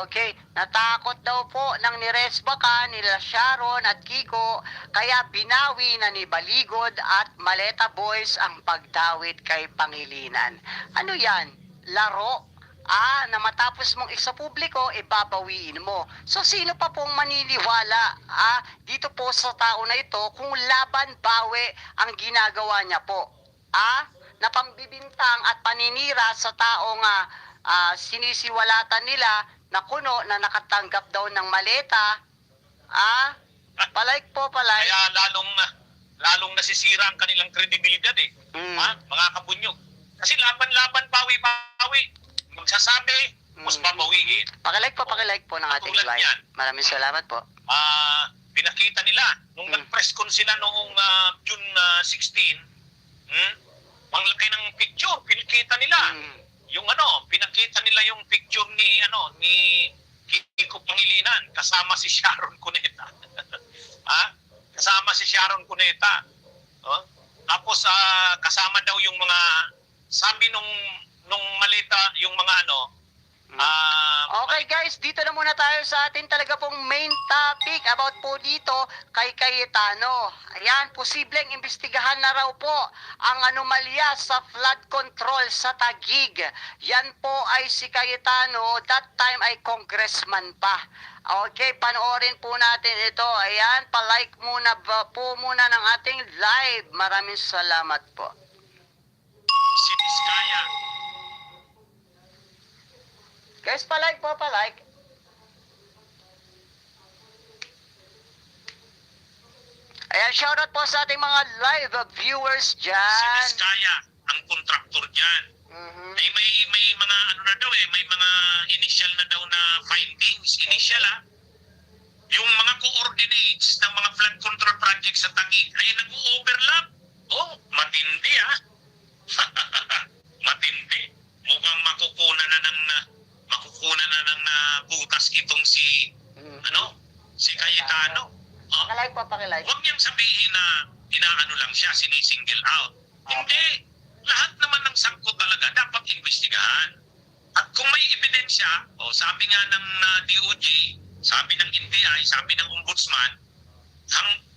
Okay, natakot daw po ng ni Resbaca, nila Sharon at Kiko, kaya binawi na ni Baligod at Maleta Boys ang pagdawit kay Pangilinan. Ano yan? Laro? Na matapos mong isa publiko, babawiin mo. So, sino pa pong maniniwala dito po sa tao na ito kung laban-bawi ang ginagawa niya po? Na pambibintang at paninira sa taong sinisiwalatan nila na kuno na nakatanggap daw ng maleta. Palike po, palike. Kaya lalong nasisira ang kanilang kredibilidad eh. Mga kabunyog. Kasi laban-laban, bawi-bawi. Magsasabi, mas babawiin. Pakilike po ng ating live. Maraming salamat po. Pinakita nila, nung nag-press con sila noong June 16, ang laki ng picture, pinakita nila. Yung pinakita nila yung picture ni Kiko Pangilinan kasama si Sharon Cuneta. Kasama si Sharon Cuneta. Tapos kasama daw yung mga sabi nung malita yung mga okay guys, dito na muna tayo sa atin talaga pong main topic about po dito kay Cayetano. Ayan, posibleng imbestigahan na raw po ang anomalya sa flood control sa Taguig. Yan po ay si Cayetano, that time ay congressman pa. Okay, panoorin po natin ito. Ayan, palike muna po muna ng ating live. Maraming salamat po. si Vizcaya. Guys, palike po, palike. Ayan, shoutout po sa ating mga live viewers Si dyan. Vizcaya, ang kontraktor dyan. May mga may mga initial na daw na findings, Yung mga coordinates ng mga flood control projects sa Taguig ay nag-overlap. Matindi matindi. Mukhang makukunan na ng butas itong si Cayetano. Pakilike po, pakilike. Huwag niyang sabihin na inaano lang siya, sinisingle out. Hindi. Lahat naman ng sangkot talaga dapat imbestigahan. At kung may ebidensya, sabi nga ng DOJ, sabi ng NBI, sabi ng Ombudsman,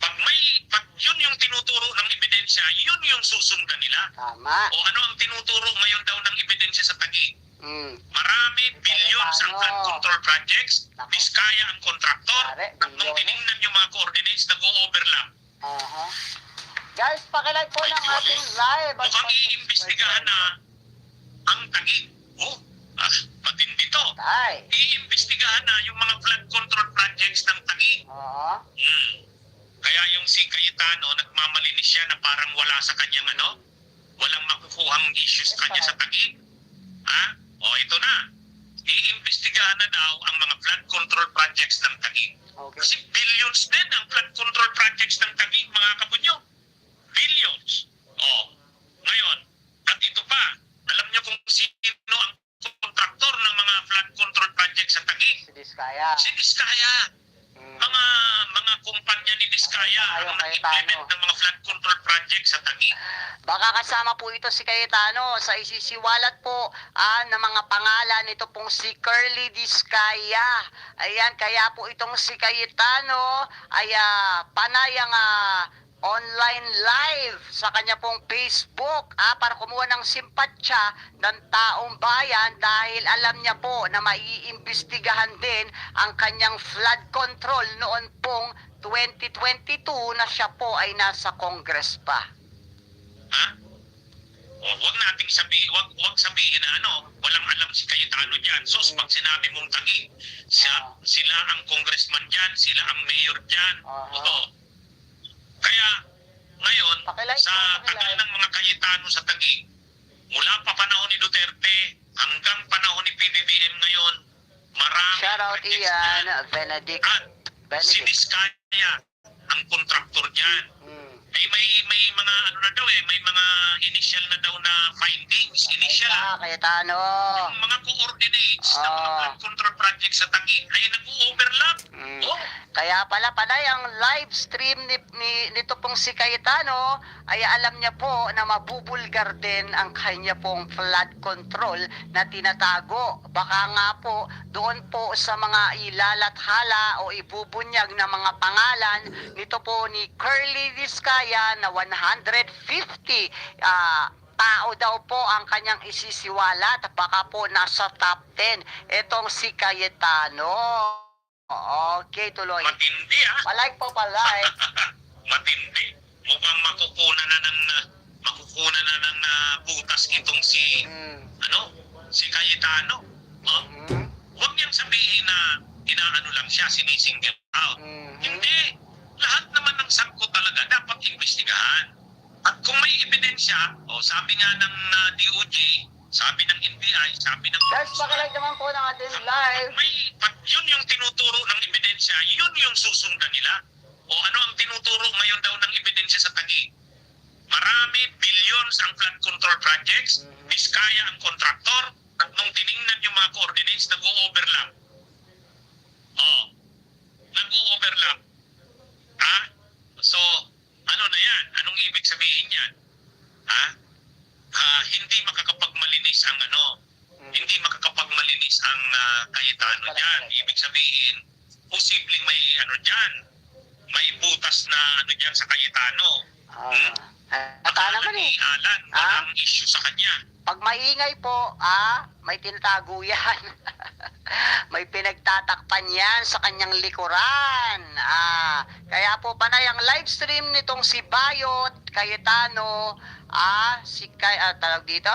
pag yun yung tinuturo ng ebidensya, ebidensya, yun yung susundan nila. Tama. O ano ang tinuturo ngayon daw ng ebidensya sa Taguig? Mm. Marami, billions ang flood control projects, Nako. Diskaya ang kontraktor, Pare, at nung bilyones. tinignan yung mga coordinates, nag-overlap. Aha. Guys, pakilike po ng ating live. at Mukhang iimbestigahan na ang Taguig. Oh, matindi to. Tay. Iimbestigahan na yung mga flood control projects ng Taguig. Oo. Kaya yung si Cayetano, nagmamalinis siya na parang wala sa kanyang walang makukuhang issues kanya sa Taguig. Ha? O ito na. Iimbestigahan na daw ang mga flood control projects ng Taguig. Okay. Kasi billions din ang flood control projects ng Taguig, mga kapunyo. Billions. O, ngayon, at ito pa, alam niyo kung sino ang kontraktor ng mga flood control projects sa Taguig? Si Diskaya. Si Diskaya. Mm. Mga kumpanya ni Diskaya Ayaw, ang Cayetano. nag-implement ng mga flood control projects sa Taguig. Baka kasama po ito si Cayetano sa isisiwalat po ng mga pangalan nito pong si Curly Diskaya. Ayan, kaya po itong si Cayetano ay panayang online live sa kanya pong Facebook para kumuha ng simpatsya ng taong bayan dahil alam niya po na maiimbestigahan din ang kanyang flood control noon pong 2022 na siya po ay nasa Congress pa. Ha? O, wag nating sabihin, wag sabihin na walang alam si Cayetano diyan. So, pag sinabi mong Taguig, sila ang congressman diyan, sila ang mayor diyan. Oo. Kaya ngayon, Pakilike sa po, tagal pakilike. ng mga Cayetano sa Taguig, mula pa panahon ni Duterte hanggang panahon ni PBBM ngayon, marami Shout out projects Ian, dyan. Benedict. At si Diskaya, ang kontraktor diyan. Mm. May mga na daw may mga initial na daw na findings, initial Cayetano. yung mga coordinates ng mga Ah. flood control project sa Taguig ay nag-overlap. Mm. Oh, Kaya pala panay ang live stream nito pong si Cayetano ay alam niya po na mabubulgar din ang kanya pong flood control na tinatago. Baka nga po doon po sa mga ilalathala o ibubunyag na mga pangalan nito po ni Curly Diskaya na 150 tao daw po ang kanyang isisiwalat at baka po nasa top 10 itong si Cayetano. Okay, tuloy. matindi Palike po, palike. matindi. Mukhang makukunan na ng butas itong si Mm. si Cayetano. Oh, Mm. huwag niyang sabihin na inaano lang siya, sinisingle out. Mhm. Hindi. Lahat naman ng sangkot talaga dapat imbestigahan. At kung may ebidensya, sabi nga ng DOJ, sabi ng NBI, sabi ng... Guys, pakilike naman po ng ating live. Pag yun yung tinuturo ng ebidensya, yun yung susundan nila. O ano ang tinuturo ngayon daw ng ebidensya sa Taguig? Marami, billions ang flood control projects, Diskaya ang kontraktor, at nung tiningnan yung mga coordinates, nag-overlap. Nag-overlap. Ha? So, ano na yan? Anong ibig sabihin yan? Ha? Hindi makakapagmalinis ang hindi makakapagmalinis ang Cayetano dyan. Ibig sabihin, posibleng may dyan, may butas na dyan sa Cayetano. Ata naman eh. Alan, walang issue sa kanya. Pag maingay po, may tinatago yan. May pinagtatakpan yan sa kanyang likuran. Kaya po panay ang live stream nitong si Bayot Cayetano, tawag dito,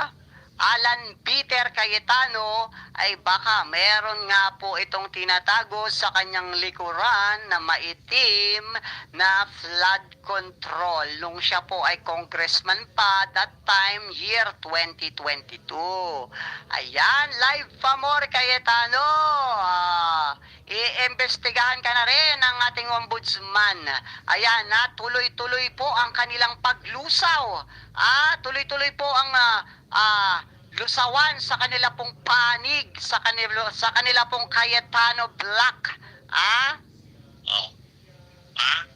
Alan Peter Cayetano, ay baka meron nga po itong tinatago sa kanyang likuran na maitim na flood control nung siya po ay congressman pa that time, year 2022. Ayan, live pa more Cayetano. Iimbestigahan ka na rin ng ating ombudsman. Ayan, tuloy-tuloy po ang kanilang paglusaw. Tuloy-tuloy po ang lusawan sa kanila pong panig, sa kanila pong Cayetano Black.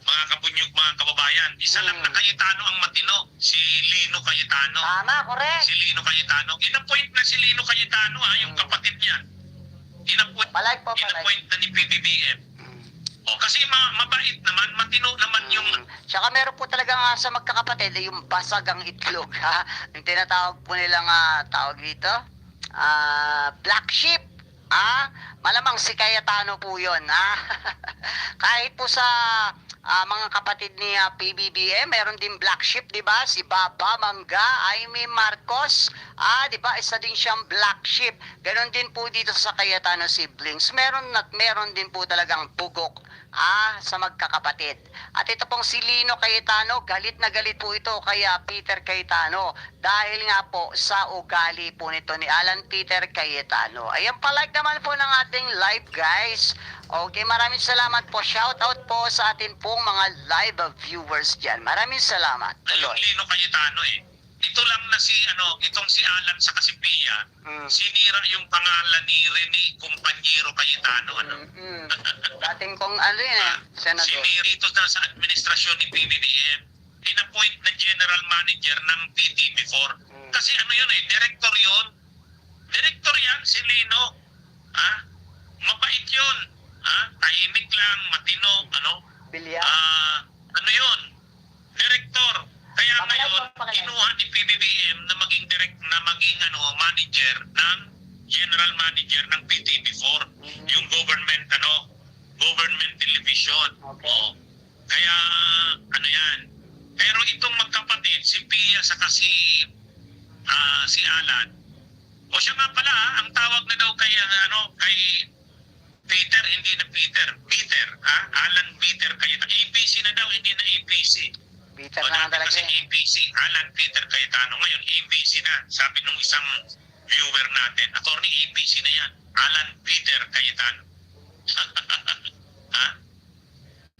Mga kabunyog, mga kababayan, isa lang na Cayetano ang matino, si Lino Cayetano. Tama, correct. Si Lino Cayetano. Inapoint na si Lino Cayetano, yung kapatid niya. Palike po, palike. Inapoint na ni PBBM. Kasi mabait naman, matino naman yung Tsaka meron po talaga nga sa magkakapatid yung basagang itlog, ha? Yung tinatawag po nilang tawag dito, black sheep. Malamang si Cayetano po yun, ha? Kahit po sa mga kapatid ni PBBM, meron din black sheep, di ba? Si Baba Mangga, Aimee Marcos, di ba? Isa din siyang black sheep. Ganon din po dito sa Cayetano siblings. Meron din po talagang bugok sa magkakapatid. At ito pong si Lino Cayetano, galit na galit po ito kay Peter Cayetano dahil nga po sa ugali po nito ni Alan Peter Cayetano. Ayan, palike naman po ng ating live, guys. Okay, maraming salamat po. Shout out po sa atin pong mga live viewers dyan. Maraming salamat. Tuloy. Lino Cayetano Ito lang na itong si Alan sa Kasipia, sinira yung pangalan ni Rene Compañero Cayetano, Dating kong senador. Sinira dito na sa administrasyon ni PBBM, in-appoint na general manager ng PTV4. Kasi director yun. Director yan, si Lino. Mabait yun. Tahimik lang, matino, Bilya. yun? Director. Kaya ngayon, Pakilala. kinuha ni PBBM na maging manager ng general manager ng PTV4, yung government television. Okay. Kaya yan. Pero itong magkapatid, si Pia saka si Alan. Siya nga pala, ang tawag na daw kay Peter, hindi na Peter. Alan Peter Cayetano. APC na daw, hindi na APC. Peter na nga talaga. Kasi APC, Alan Peter Cayetano. Ngayon, APC na. Sabi nung isang viewer natin, attorney APC na yan. Alan Peter Cayetano.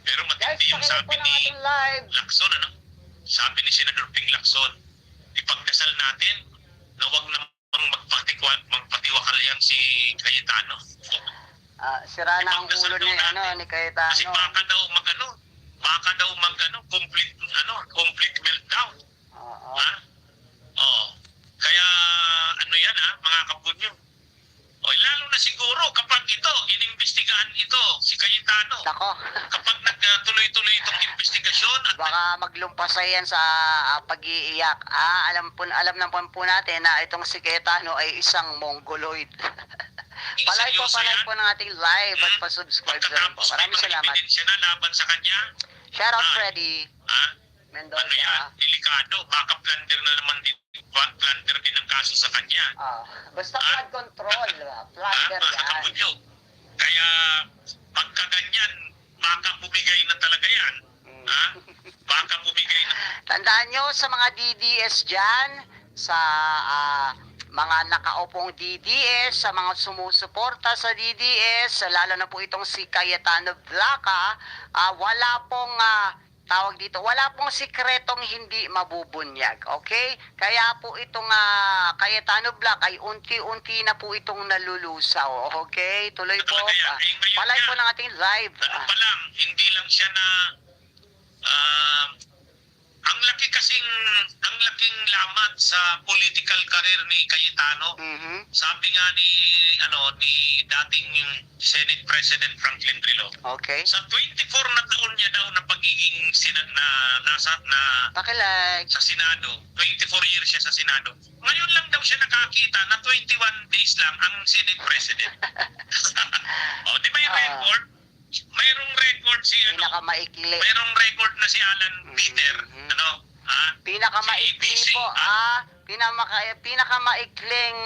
Pero matindi yung Guys, sabi pakinig po ng ni ating live. Lacson, Sabi ni Senador Ping Lacson, ipagdasal natin na huwag namang magpatiwakal yan si Cayetano. Sira na ang ulo ni Cayetano. Kasi baka daw complete meltdown. Kaya yan mga kabunyo. Lalo na siguro kapag inimbestigahan ito si Cayetano. Nako. Kapag nagtuloy-tuloy itong investigasyon at Baka maglumpasay yan sa pag-iiyak. Alam na po natin na itong si Cayetano ay isang mongoloid. Palike po ng ating live at pa-subscribe na rin po. Maraming salamat. Ebidensya na laban sa kanya. Shout out Freddy Mendoza. Delikado. Baka plunder na naman plunder din ang kaso sa kanya. Basta flood control. Plunder Mga yan. kabunyo. Kaya pagka ganyan, baka bumigay na talaga yan. Baka bumigay na. Tandaan nyo sa mga DDS dyan, sa mga nakaupong DDS, sa mga sumusuporta sa DDS, lalo na po itong si Cayetano Blaca, wala pong wala pong sikretong hindi mabubunyag, okay? Kaya po itong Cayetano Black ay unti-unti na po itong nalulusaw, okay? Tuloy po. Palay po ng ating live. Pa lang, hindi lang siya na ang laking lamat sa political career ni Cayetano. Sabi nga ni dating Senate President Franklin Drillo. Okay. Sa 24 na taon niya daw na pagiging Pakilag. sa Senado, 24 years siya sa Senado. Ngayon lang daw siya nakakita na 21 days lang ang Senate President. Di ba yung record? Mayroong record si Pinakamaikli. mayroong record na si Alan Peter, Pinakamaikli si APC, po, pinakamaikling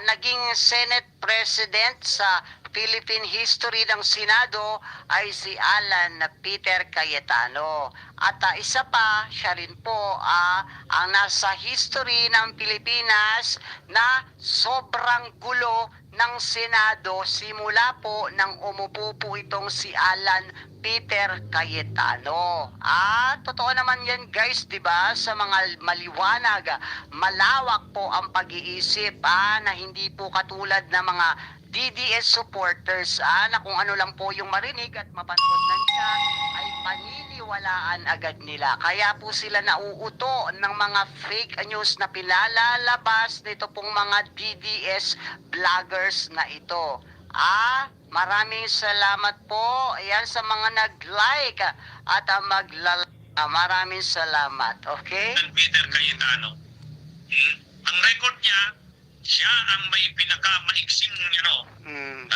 naging Senate President sa Philippine history ng Senado ay si Alan Peter Cayetano. At isa pa, siya rin po ang nasa history ng Pilipinas na sobrang gulo ng Senado simula po nang umupo po itong si Alan Peter Cayetano. Totoo naman yan guys, di ba? Sa mga maliwanag, malawak po ang pag-iisip na hindi po katulad ng mga DDS supporters na kung ano lang po yung marinig at mapanood na nila ay paniniwalaan agad nila. Kaya po sila nauuto ng mga fake news na pinalalabas nito pong mga DDS vloggers na ito. Maraming salamat po. Ayan sa mga nag-like at maraming salamat. Okay? San Peter Cayetano. Ang record niya, siya ang may pinakamaiksing Mm.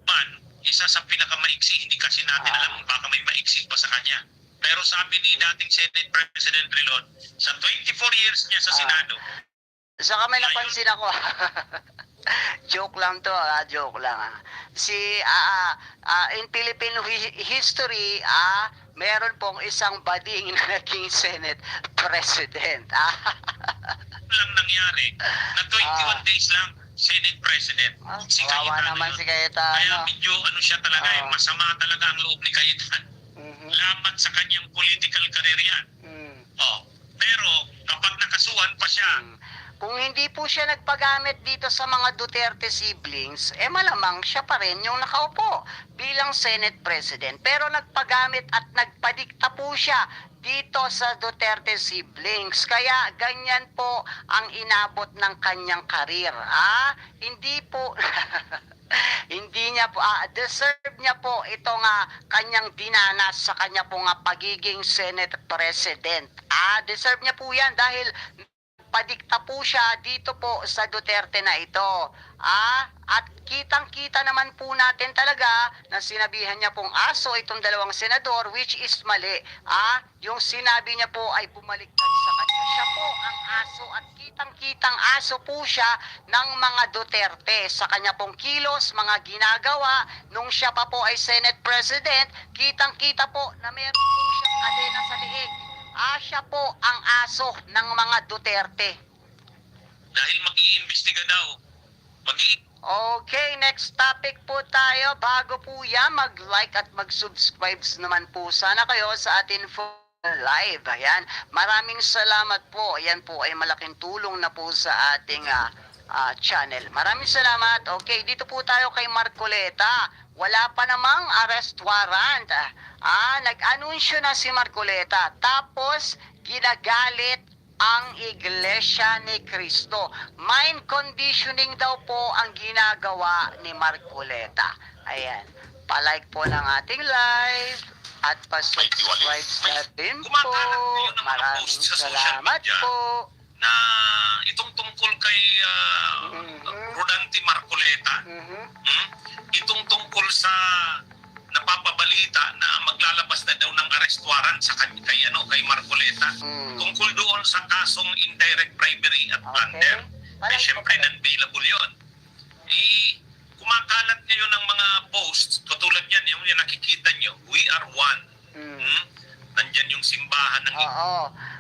man, isa sa pinakamaiksi, hindi kasi natin alam baka may maiksi pa sa kanya. Pero sabi ni dating Senate President Rilon, sa 24 years niya sa Senado, Saka may napansin ako. Joke lang to, joke lang. In Philippine history, meron pong isang bading na naging Senate President. lang nangyari na 21 days lang Senate President. Si Kawawa Cayetano naman yun. si Kaya Cayetano. medyo siya talaga, masama talaga ang loob ni Cayetano. Mhm. Lamat sa kanyang political career yan. Mm. Pero kapag nakasuhan pa siya, Kung hindi po siya nagpagamit dito sa mga Duterte siblings, malamang siya pa rin yung nakaupo bilang Senate President. Pero nagpagamit at nagpadikta po siya dito sa Duterte siblings. Kaya ganyan po ang inabot ng kanyang karir. Hindi po... Hindi niya po, deserve niya po itong kanyang dinanas sa kanya po pagiging Senate President. Deserve niya po yan dahil padikta po siya dito po sa Duterte na ito. At kitang-kita naman po natin talaga na sinabihan niya pong aso itong dalawang senador, which is mali. Yung sinabi niya po ay bumaliktad sa kanya. Siya po ang aso at kitang-kitang aso po siya ng mga Duterte sa kanya pong kilos, mga ginagawa nung siya pa po ay Senate President. Kitang-kita po na meron po siyang kadena sa liig. Siya po ang aso ng mga Duterte. dahil mag-iimbestiga daw, Okay, next topic po tayo. Bago po yan, mag-like at mag-subscribe naman po sana kayo sa atin live. Ayan, maraming salamat po. Ayan po ay malaking tulong na po sa ating channel. Maraming salamat. Okay, dito po tayo kay Marcoleta. Wala pa namang arrest warrant. Nag-anunsyo na si Marcoleta. Tapos, ginagalit ang Iglesia ni Cristo. Mind conditioning daw po ang ginagawa ni Marcoleta. Ayan. Palike po ng ating live at pa-subscribe natin po. Maraming salamat po. na itong tungkol kay Rodante Marcoleta, itong tungkol sa napapabalita na maglalabas na daw ng arrest warrant sa kay Marcoleta, tungkol doon sa kasong indirect bribery at plunder. Siyempre, non-bailable yun. Kumakalat ngayon ng mga posts, katulad yan, yung nakikita nyo, we are one. Nandyan yung simbahan ng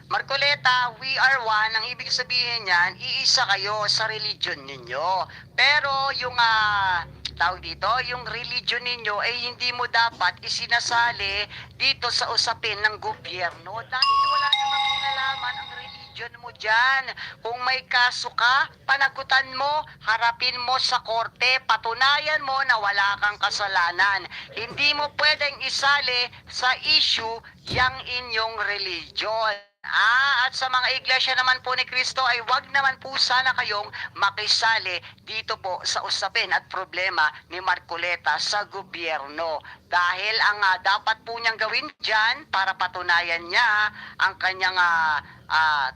Marcoleta, we are one. Ang ibig sabihin niyan, iisa kayo sa religion ninyo. Pero yung tawag dito, yung religion ninyo ay hindi mo dapat isinasali dito sa usapin ng gobyerno dahil wala namang kinalaman ang religion mo dyan. Kung may kaso ka, panagutan mo, harapin mo sa korte, patunayan mo na wala kang kasalanan. Hindi mo pwedeng isali sa issue yang inyong religion. At sa mga iglesia naman po ni Cristo ay wag naman po sana kayong makisali dito po sa usapin at problema ni Marcoleta sa gobyerno. Dahil ang dapat po niyang gawin dyan para patunayan niya ang kanyang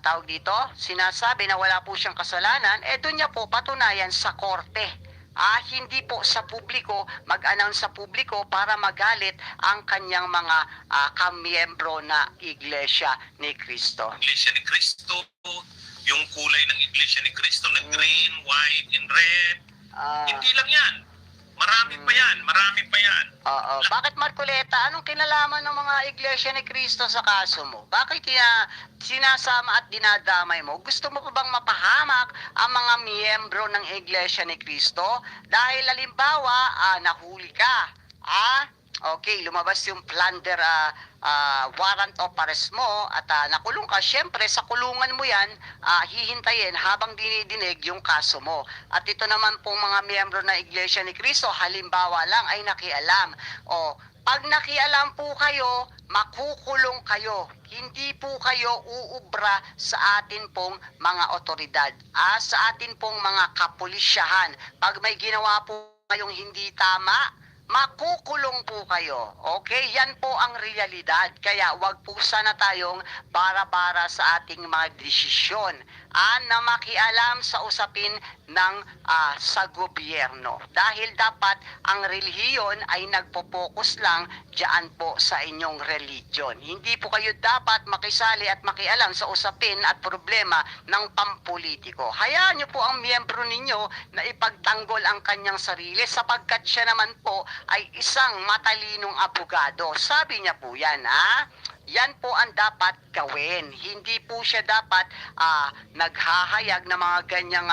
tawag dito, sinasabi na wala po siyang kasalanan, doon niya po patunayan sa korte. Hindi po sa publiko, mag-announce sa publiko para magalit ang kanyang mga kamiyembro na Iglesia ni Cristo. Iglesia ni Cristo, yung kulay ng Iglesia ni Cristo na green, white, and red. Hindi lang yan. Marami pa yan, marami pa yan. Bakit Marcoleta, anong kinalaman ng mga Iglesia ni Cristo sa kaso mo? Bakit sinasama at dinadamay mo? Gusto mo pa bang mapahamak ang mga miyembro ng Iglesia ni Cristo? Dahil halimbawa, nahuli ka. Okay, lumabas yung plunder warrant of arrest mo at nakulong ka. Siyempre, sa kulungan mo yan, hihintayin habang dinidinig yung kaso mo. At ito naman pong mga miyembro na Iglesia ni Cristo, halimbawa lang ay nakialam. Pag nakialam po kayo, makukulong kayo. Hindi po kayo uubra sa atin pong mga otoridad, sa atin pong mga kapulisyahan. Pag may ginawa po kayong hindi tama, makukulong po kayo. Okay? Yan po ang realidad. Kaya wag po sana tayong bara-bara sa ating mga desisyon na makialam sa usapin ng sa gobyerno. Dahil dapat ang relihiyon ay nagpo-focus lang diyan po sa inyong religion. Hindi po kayo dapat makisali at makialam sa usapin at problema ng pampolitiko. Hayaan niyo po ang miyembro ninyo na ipagtanggol ang kanyang sarili sapagkat siya naman po ay isang matalinong abogado. Sabi niya po yan, Yan po ang dapat gawin. Hindi po siya dapat naghahayag ng mga ganyang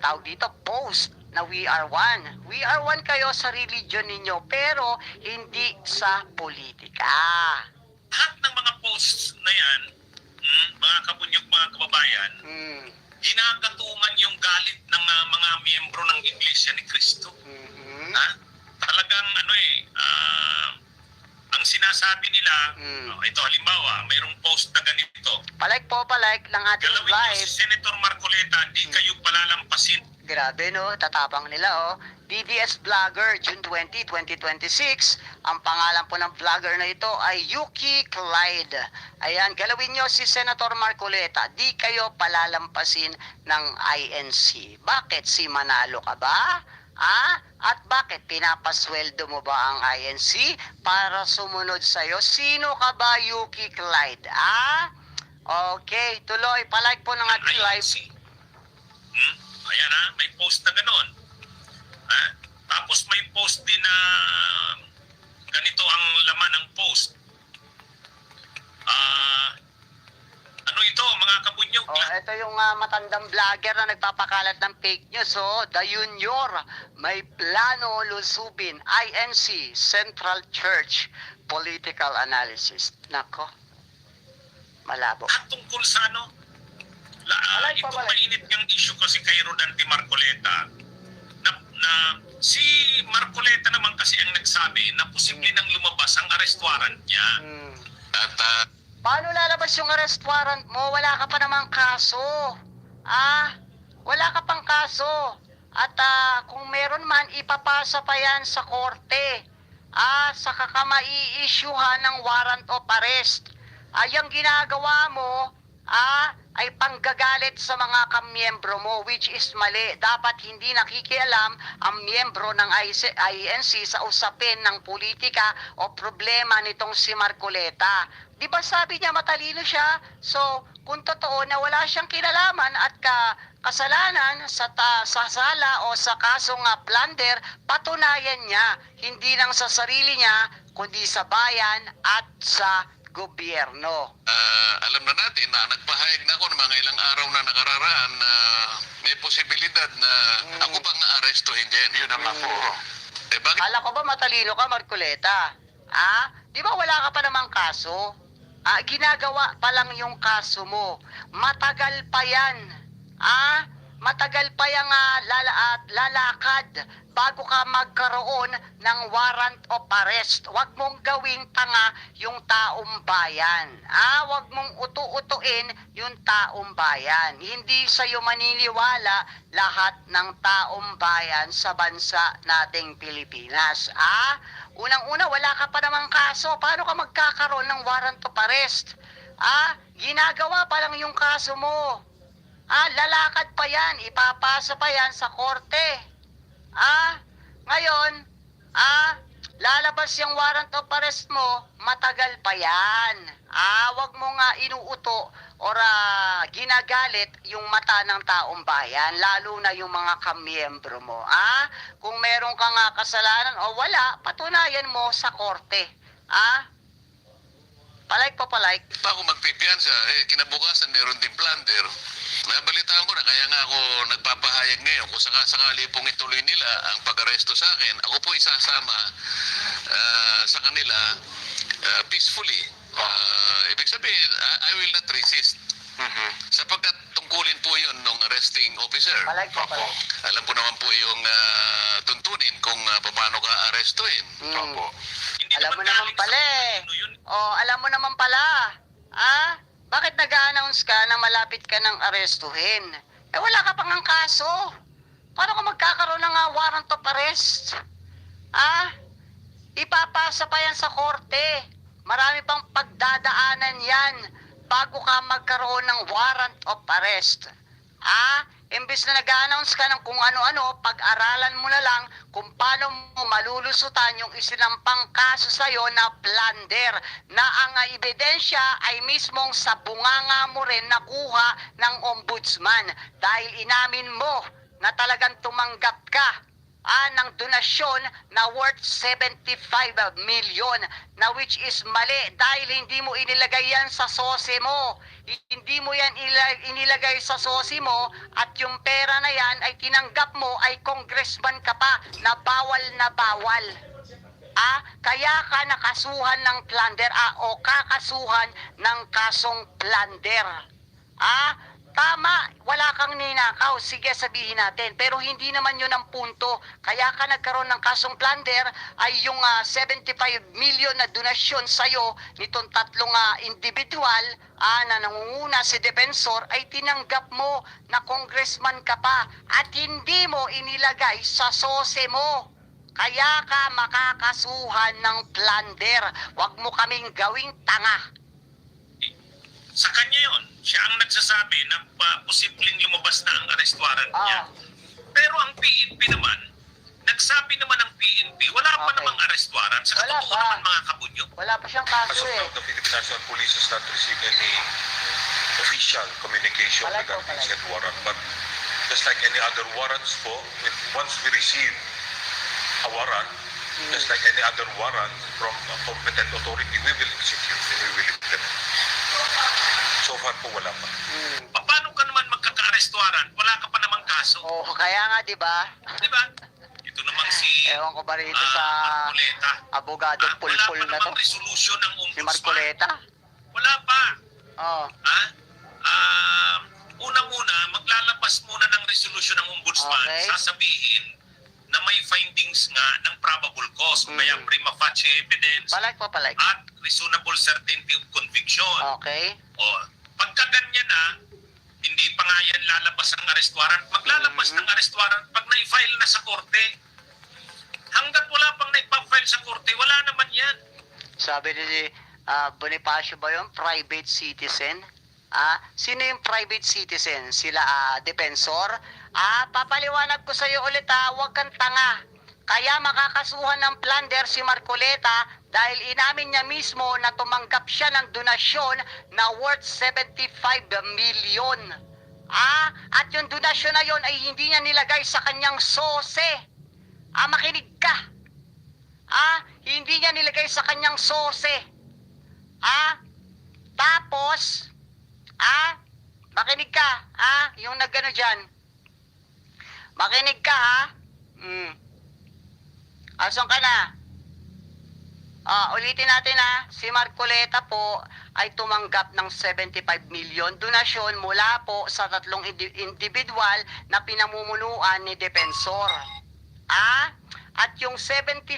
tawag dito, post na we are one. We are one kayo sa religion ninyo, pero hindi sa politika. Lahat ng mga posts na yan, mga kabunyog, mga kababayan, ginagatungan yung galit ng mga miyembro ng Iglesia ni Cristo. Talagang ang sinasabi nila, ito halimbawa, mayroong post na ganito. Palike ng ating Galawin niyo live. si Senator Marcoleta, di kayo palalampasin. Grabe no, tatapang nila DBS Vlogger, June 20, 2026. Ang pangalan po ng vlogger na ito ay Yuki Clyde. Ayan, galawin nyo si Senator Marcoleta. Di kayo palalampasin ng INC. Bakit? Si Manalo ka ba? At bakit pinapasweldo mo ba ang INC para sumunod sa'yo? Sino ka ba, Yuki Clyde? Okay, tuloy. Palike po ng ating live. Ayan may post na ganon. Tapos may post din na ganito ang laman ng post. Ano ito mga kabunyog? Ito yung matandang vlogger na nagpapakalat ng fake news. The Junior, may plano lusubin. INC, Central Church, Political Analysis. Nako, malabo. At tungkol sa itong mainit niyang issue kasi kay Rodante Marcoleta na si Marcoleta naman kasi ang nagsabi na posible nang lumabas ang arrest warrant niya. At Paano lalabas yung arrest warrant mo? Wala ka pa namang kaso. Wala ka pang kaso. At kung meron man, ipapasa pa yan sa korte. Saka ka mai-issuehan ng warrant of arrest. Yung ginagawa mo, ay panggagalit sa mga kamiyembro mo, which is mali. Dapat hindi nakikialam ang miyembro ng INC sa usapin ng politika o problema nitong si Marcoleta. Di ba sabi niya matalino siya? So, kung totoo na wala siyang kinalaman at kasalanan sa sala o sa kasong plunder, patunayan niya. Hindi lang sa sarili niya, kundi sa bayan at sa gobyerno. Alam na natin na nagpahayag na ako ng mga ilang araw na nakararaan na may posibilidad na ako pang naarestuhin din. Yun ang po. Bakit? Kala ko ba matalino ka, Marcoleta? Di ba wala ka pa namang kaso? Ginagawa pa lang yung kaso mo. Matagal pa yan. Matagal pa yung lalakad bago ka magkaroon ng warrant of arrest. Huwag mong gawing tanga yung taong bayan. Huwag mong utu-utuin yung taong bayan. Hindi sa'yo maniniwala lahat ng taong bayan sa bansa nating Pilipinas. Unang-una, wala ka pa namang kaso. Paano ka magkakaroon ng warrant of arrest? Ginagawa pa lang yung kaso mo. Lalakad pa yan, ipapasa pa yan sa korte. Ngayon, lalabas yung warrant of arrest mo, matagal pa yan. Wag mo nga inuuto or ginagalit yung mata ng taong bayan, lalo na yung mga kamiyembro mo. Kung meron kang kasalanan o wala, patunayan mo sa korte. Palike. Pa ako magpipiyansa, kinabukasan meron din plunder. Nabalitaan ko na kaya nga ako nagpapahayag ngayon kung sakasakali pong ituloy nila ang pag-aresto sa akin, ako po isasama sa kanila peacefully. Ibig sabihin, I will not resist. Sapagkat tungkulin po yun ng arresting officer. Palike. Alam po naman po yung tuntunin kung paano ka arestuin. Alam mo naman pala alam mo naman pala. Bakit nag-a-announce ka na malapit ka ng arestuhin? Wala ka pang ang kaso. Paano ka magkakaroon ng warrant of arrest? Ipapasa pa yan sa korte. Marami pang pagdadaanan yan bago ka magkaroon ng warrant of arrest. Imbes na nag-announce ka ng kung ano-ano, pag-aralan mo na lang kung paano mo malulusutan yung isinampang kaso sa'yo na plunder, na ang ebidensya ay mismong sa bunganga mo rin nakuha ng ombudsman dahil inamin mo na talagang tumanggap ka ng donasyon na worth 75 million, na which is mali dahil hindi mo inilagay yan sa sose mo. Hindi mo yan inilagay sa sose mo, at yung pera na yan ay tinanggap mo ay congressman ka pa na bawal na bawal. Kaya ka nakasuhan ng plunder o kakasuhan ng kasong plunder. Tama, wala kang ninakaw. Sige, sabihin natin. Pero hindi naman yun ang punto. Kaya ka nagkaroon ng kasong plunder ay yung 75 million na donasyon sa'yo nitong tatlong individual na nangunguna si Defensor ay tinanggap mo na congressman ka pa at hindi mo inilagay sa sose mo. Kaya ka makakasuhan ng plunder. Huwag mo kaming gawing tanga. Sa kanya yon, siya ang nagsasabi na posibleng lumabas na ang arrest warrant niya. Pero ang PNP naman, nagsabi naman ng PNP, wala pa namang arrest warrant. Sa Wala totoo pa. naman mga kabunyo. Wala pa siyang As kaso of now, the Philippine National Police has not received any official communication Wala po, regarding wala. said warrant. But just like any other warrants po, once we receive a warrant, just like any other warrant from a competent authority, we will execute and we will implement. So far po wala pa. Paano ka naman magkaka-arrest warrant? Wala ka pa namang kaso. Kaya nga, di ba? Di ba? Ito namang si Ewan ko ba rito sa Marcoleta. abogadong Wala pulpul pa na to? namang resolusyon ng Si ombudsman. Marcoleta? Wala pa. Oo. Unang-una, maglalabas muna ng resolusyon ng ombudsman. Okay. Sasabihin na may findings nga ng probable cause, kaya prima facie evidence Palike pa, palike. at reasonable certainty of conviction. Okay. Pagka ganyan hindi pa nga yan lalabas ang arrest warrant. Maglalabas ng arrest warrant pag na-file na sa korte. Hanggat wala pang na-file sa korte, wala naman yan. Sabi ni Bonifacio ba yun? Private citizen? Sino yung private citizen? Sila Defensor? Papaliwanag ko sa iyo ulit, huwag kang tanga. Kaya makakasuhan ng plunder si Marcoleta dahil inamin niya mismo na tumanggap siya ng donasyon na worth 75 million. At yung donasyon na yon ay hindi niya nilagay sa kanyang sose. Makinig ka. Hindi niya nilagay sa kanyang sose. Tapos, makinig ka, yung nagano dyan. Makinig ka, Asan ka na? Ulitin natin si Marcoleta po ay tumanggap ng 75 million donasyon mula po sa tatlong individual na pinamumunuan ni Defensor. At yung 75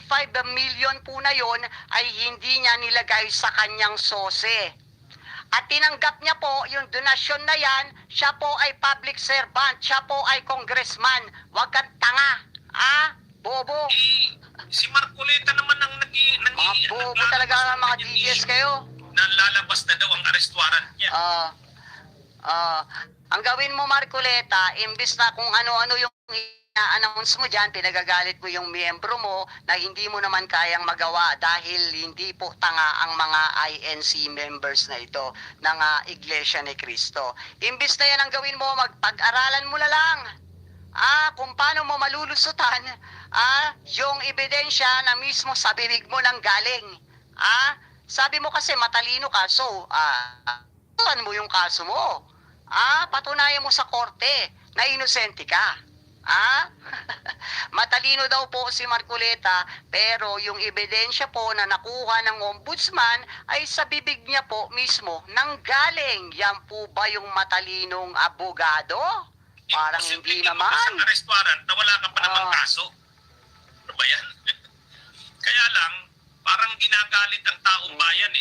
million po na yon ay hindi niya nilagay sa kanyang sose. At tinanggap niya po yung donasyon na yan, siya po ay public servant, siya po ay congressman. Huwag kang tanga. Bobo. Si Marcoleta naman ang Mga bobo talaga ang mga DJs kayo. Nalalabas na daw ang arrest warrant niya. Ang gawin mo, Marcoleta, imbis na kung ano-ano yung i-announce mo dyan, pinagagalit mo yung miyembro mo na hindi mo naman kayang magawa dahil hindi po tanga ang mga INC members na ito ng Iglesia ni Cristo. Imbis na yan ang gawin mo, magpag-aralan mo na lang kung paano mo malulusutan yung ebidensya na mismo sa bibig mo nang galing. Sabi mo kasi matalino ka, so patunayan mo yung kaso mo. Patunayan mo sa korte na inosente ka. Matalino daw po si Marcoleta, pero yung ebidensya po na nakuha ng ombudsman ay sa bibig niya po mismo nang galing. Yan po ba yung matalinong abogado? Parang hindi naman. Ang arrest warrant na wala ka pa namang kaso. Ano ba yan? Kaya lang, parang ginagalit ang taong bayan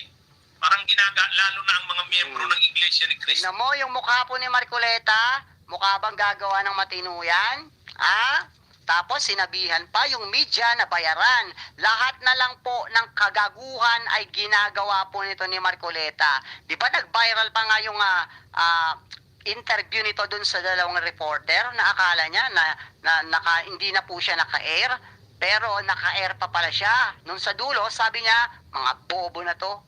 Parang lalo na ang mga miyembro ng Iglesia ni Cristo. Tignan mo yung mukha po ni Marcoleta, mukha bang gagawa ng matino yan? Tapos sinabihan pa yung media na bayaran. Lahat na lang po ng kagaguhan ay ginagawa po nito ni Marcoleta. Di ba nag-viral pa nga yung interview nito dun sa dalawang reporter na akala niya na hindi na po siya naka-air, pero naka-air pa pala siya. Nung sa dulo, sabi niya, mga bobo na to.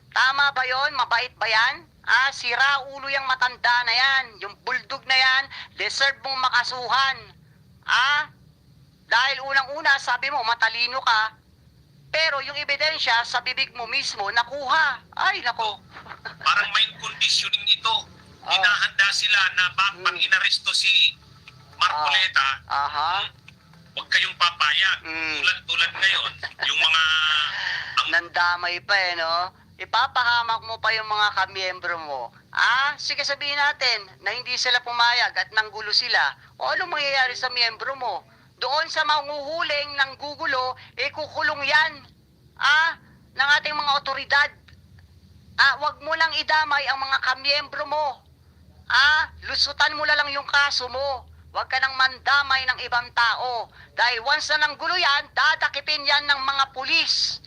Tama ba yon? Mabait ba yan? Sira ulo yung matanda na yan. Yung bulldog na yan, deserve mong makasuhan. Dahil unang-una, sabi mo, matalino ka, pero yung ebidensya sa bibig mo mismo, nakuha. Ay, nako. Parang mind conditioning ito. Hinahanda sila na pag inaresto si Marcoleta, huwag kayong papayag. Tulad ngayon, yung mga... Nandamay pa no? Ipapahamak mo pa yung mga kamiyembro mo. Sige sabihin natin na hindi sila pumayag at nanggulo sila. O anong mangyayari sa miyembro mo? Doon sa manguhuling ng gugulo, kukulong yan. Ng ating mga otoridad. Wag mo lang idamay ang mga kamiyembro mo. Lusutan mo na lang yung kaso mo. Wag ka nang mandamay ng ibang tao. Dahil once na nanggulo yan, dadakipin yan ng mga pulis.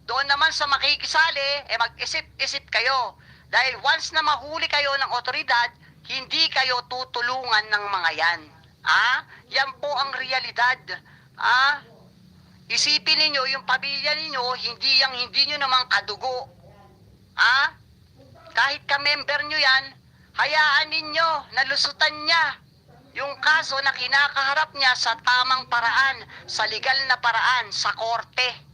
Doon naman sa makikisali, mag-isip-isip kayo. Dahil once na mahuli kayo ng otoridad, hindi kayo tutulungan ng mga yan. Yan po ang realidad. Isipin ninyo, yung pamilya ninyo, hindi nyo naman kadugo. Kahit ka-member nyo yan, hayaan ninyo, nalusutan niya yung kaso na kinakaharap niya sa tamang paraan, sa legal na paraan, sa korte.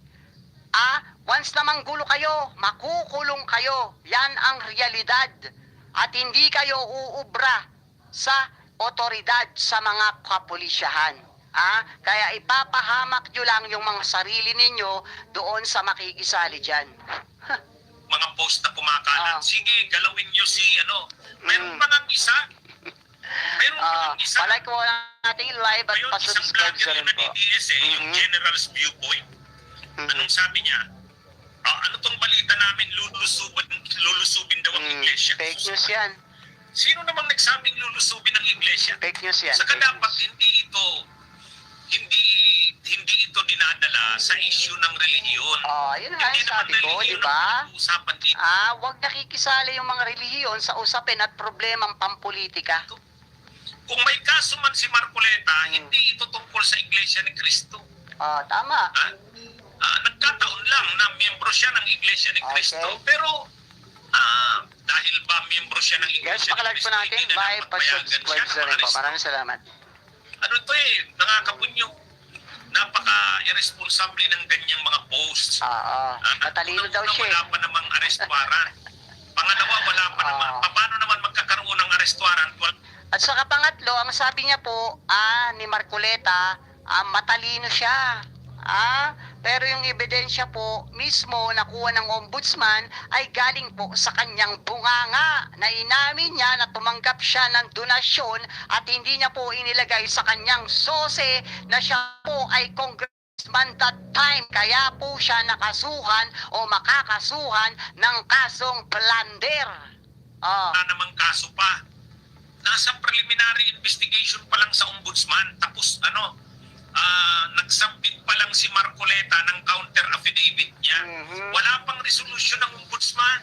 Once na manggulo kayo, makukulong kayo. Yan ang realidad. At hindi kayo uubra sa otoridad, sa mga kapulisyahan. Kaya ipapahamak nyo lang yung mga sarili ninyo doon sa makikisali dyan. mga post na kumakalat. Sige, galawin nyo si Mayroon pa ng isa. Palike ko natin live at pasubscribe sa rin po. Yung DDS yung General's Viewpoint. Anong sabi niya? Ano tong balita namin, lulusubin daw ang iglesia. Fake news yan. Sino namang nagsabing lulusubin ang iglesia? Fake news yan. Saka dapat hindi ito dinadala sa issue ng relihiyon. Yun nga yung sabi ko, di ba? Usapan dito. Huwag nakikisali yung mga relihiyon sa usapin at problemang pampolitika. Kung may kaso man si Marcoleta, hindi ito tungkol sa Iglesia ni Cristo. Tama. Nagkataon lang na miyembro siya ng Iglesia ni Cristo, pero dahil ba miyembro siya ng Iglesia Guys, ni pakalag Cristo, po natin, hindi na bye, dapat payagan pasubscribe siya sa na rin po. ma-arresto. Maraming salamat. Nakakapunyo. Napaka-irresponsable ng ganyang mga posts. Matalino daw siya. Wala pa namang arrest warrant. Pangalawa, wala pa naman. Paano naman magkakaroon ng arrest warrant? At saka pangatlo, ang sabi niya po, ni Marcoleta, matalino siya. Pero yung ebidensya po mismo nakuha ng ombudsman ay galing po sa kanyang bunganga na inamin niya na tumanggap siya ng donasyon at hindi niya po inilagay sa kanyang sose na siya po ay congressman that time. Kaya po siya nakasuhan o makakasuhan ng kasong plunder. Wala namang kaso pa. Nasa preliminary investigation pa lang sa ombudsman. Tapos nagsubmit pa lang si Marcoleta ng counter affidavit niya. Wala pang resolution ng ombudsman.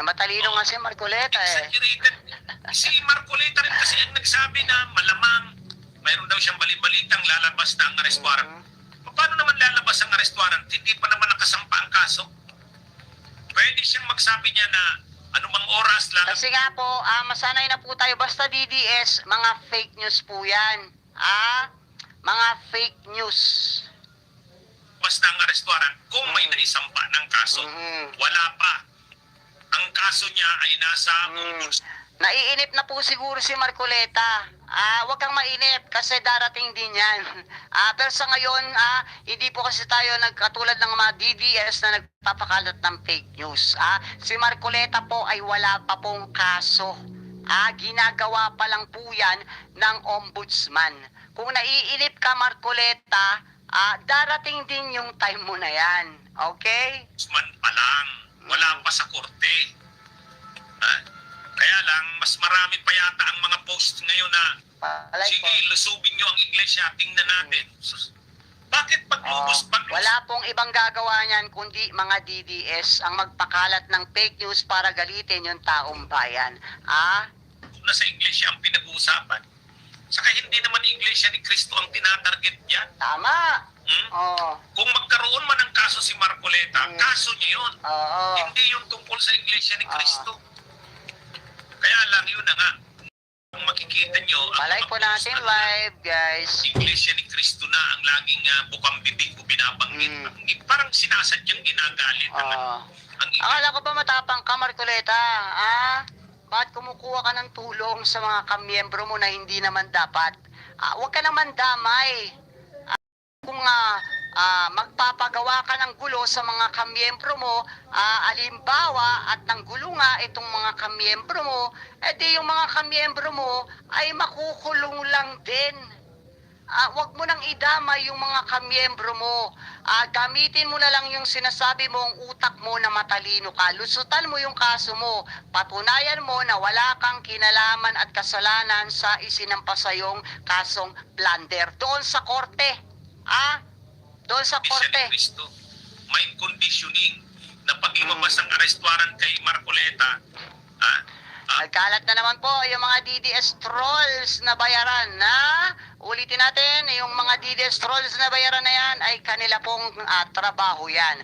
Matalino nga si Marcoleta Exaggerated. Si Marcoleta rin kasi ang nagsabi na malamang mayroon daw siyang balibalitang lalabas na ang arrest warrant. Paano naman lalabas ang arrest warrant? Hindi pa naman nakasampa ang kaso. Pwede siyang magsabi niya na anumang oras lalabas. Kasi nga po, masanay na po tayo. Basta DDS, mga fake news po yan. Mga fake news. Basta ang arrest warrant kung may naisampa ng kaso. Wala pa. Ang kaso niya ay nasa ombudsman. Naiinip na po siguro si Marcoleta. Huwag kang mainip kasi darating din yan. Pero sa ngayon, hindi po kasi tayo nagkatulad ng mga DDS na nagpapakalat ng fake news. Si Marcoleta po ay wala pa pong kaso. Ginagawa pa lang po yan ng ombudsman. Kung naiinip ka, Marcoleta, darating din yung time mo na yan. Okay? Ombudsman pa lang. Wala pa sa korte. Kaya lang, mas marami pa yata ang mga posts ngayon na Palay Sige, po. lusubin nyo ang iglesia, tingnan natin. Bakit paglubos? Wala pong ibang gagawa niyan kundi mga DDS ang magpakalat ng fake news para galitin yung taong bayan. Na sa iglesia ang pinag-uusapan. Saka hindi naman iglesia ni Cristo ang tinatarget niya. Tama. Hmm? Oo. Kung magkaroon man ng kaso si Marcoleta, kaso niya yun. Oo. Hindi yung tungkol sa iglesia ni Cristo. Kaya lang yun na nga. Kung makikita nyo, Palay po natin live, guys. iglesia ni Cristo na ang laging bukang bibig o binabanggit. Parang sinasadyang ginagalit ang Akala ko ba matapang ka, Marcoleta? Bakit kumukuha ka ng tulong sa mga kamiyembro mo na hindi naman dapat? Huwag ka naman damay. Kung magpapagawa ka ng gulo sa mga kamiyembro mo, alimbawa at ng gulo nga itong mga kamiyembro mo, edi yung mga kamiyembro mo ay makukulong lang din. Wag mo nang idamay yung mga kamiyembro mo. Gamitin mo na lang yung sinasabi mong utak mo na matalino ka. Lusutan mo yung kaso mo. Patunayan mo na wala kang kinalaman at kasalanan sa isinampasayong kasong plunder. Doon sa korte. Doon sa iglesia korte. ni Cristo. Mind conditioning na pag lumabas ang arrest warrant kay Marcoleta, Nagkalat na naman po yung mga DDS trolls na bayaran na ulitin natin, yung mga DDS trolls na bayaran na yan ay kanila pong trabaho yan.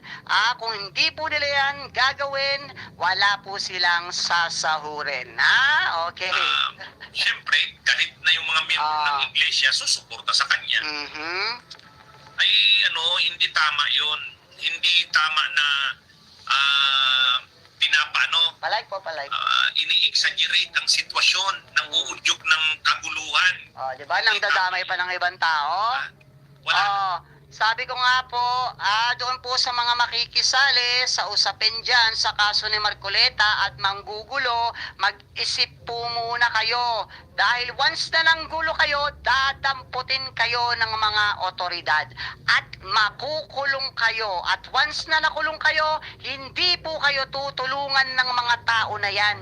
Kung hindi po nila yan gagawin, wala po silang sasahurin. Okay. Siyempre, kahit na yung mga miyembro ng iglesia susuporta sa kanya, ay hindi tama yun. Hindi tama na Palay po. ini-exaggerate ang sitwasyon ng uudyok ng kaguluhan. Diba? Nang dadamay pa ng ibang tao. Wala. Sabi ko nga po, doon po sa mga makikisali sa usapin dyan sa kaso ni Marcoleta at manggugulo, mag-isip po muna kayo. Dahil once na nanggulo kayo, dadamputin kayo ng mga otoridad at makukulong kayo. At once na nakulong kayo, hindi po kayo tutulungan ng mga tao na yan.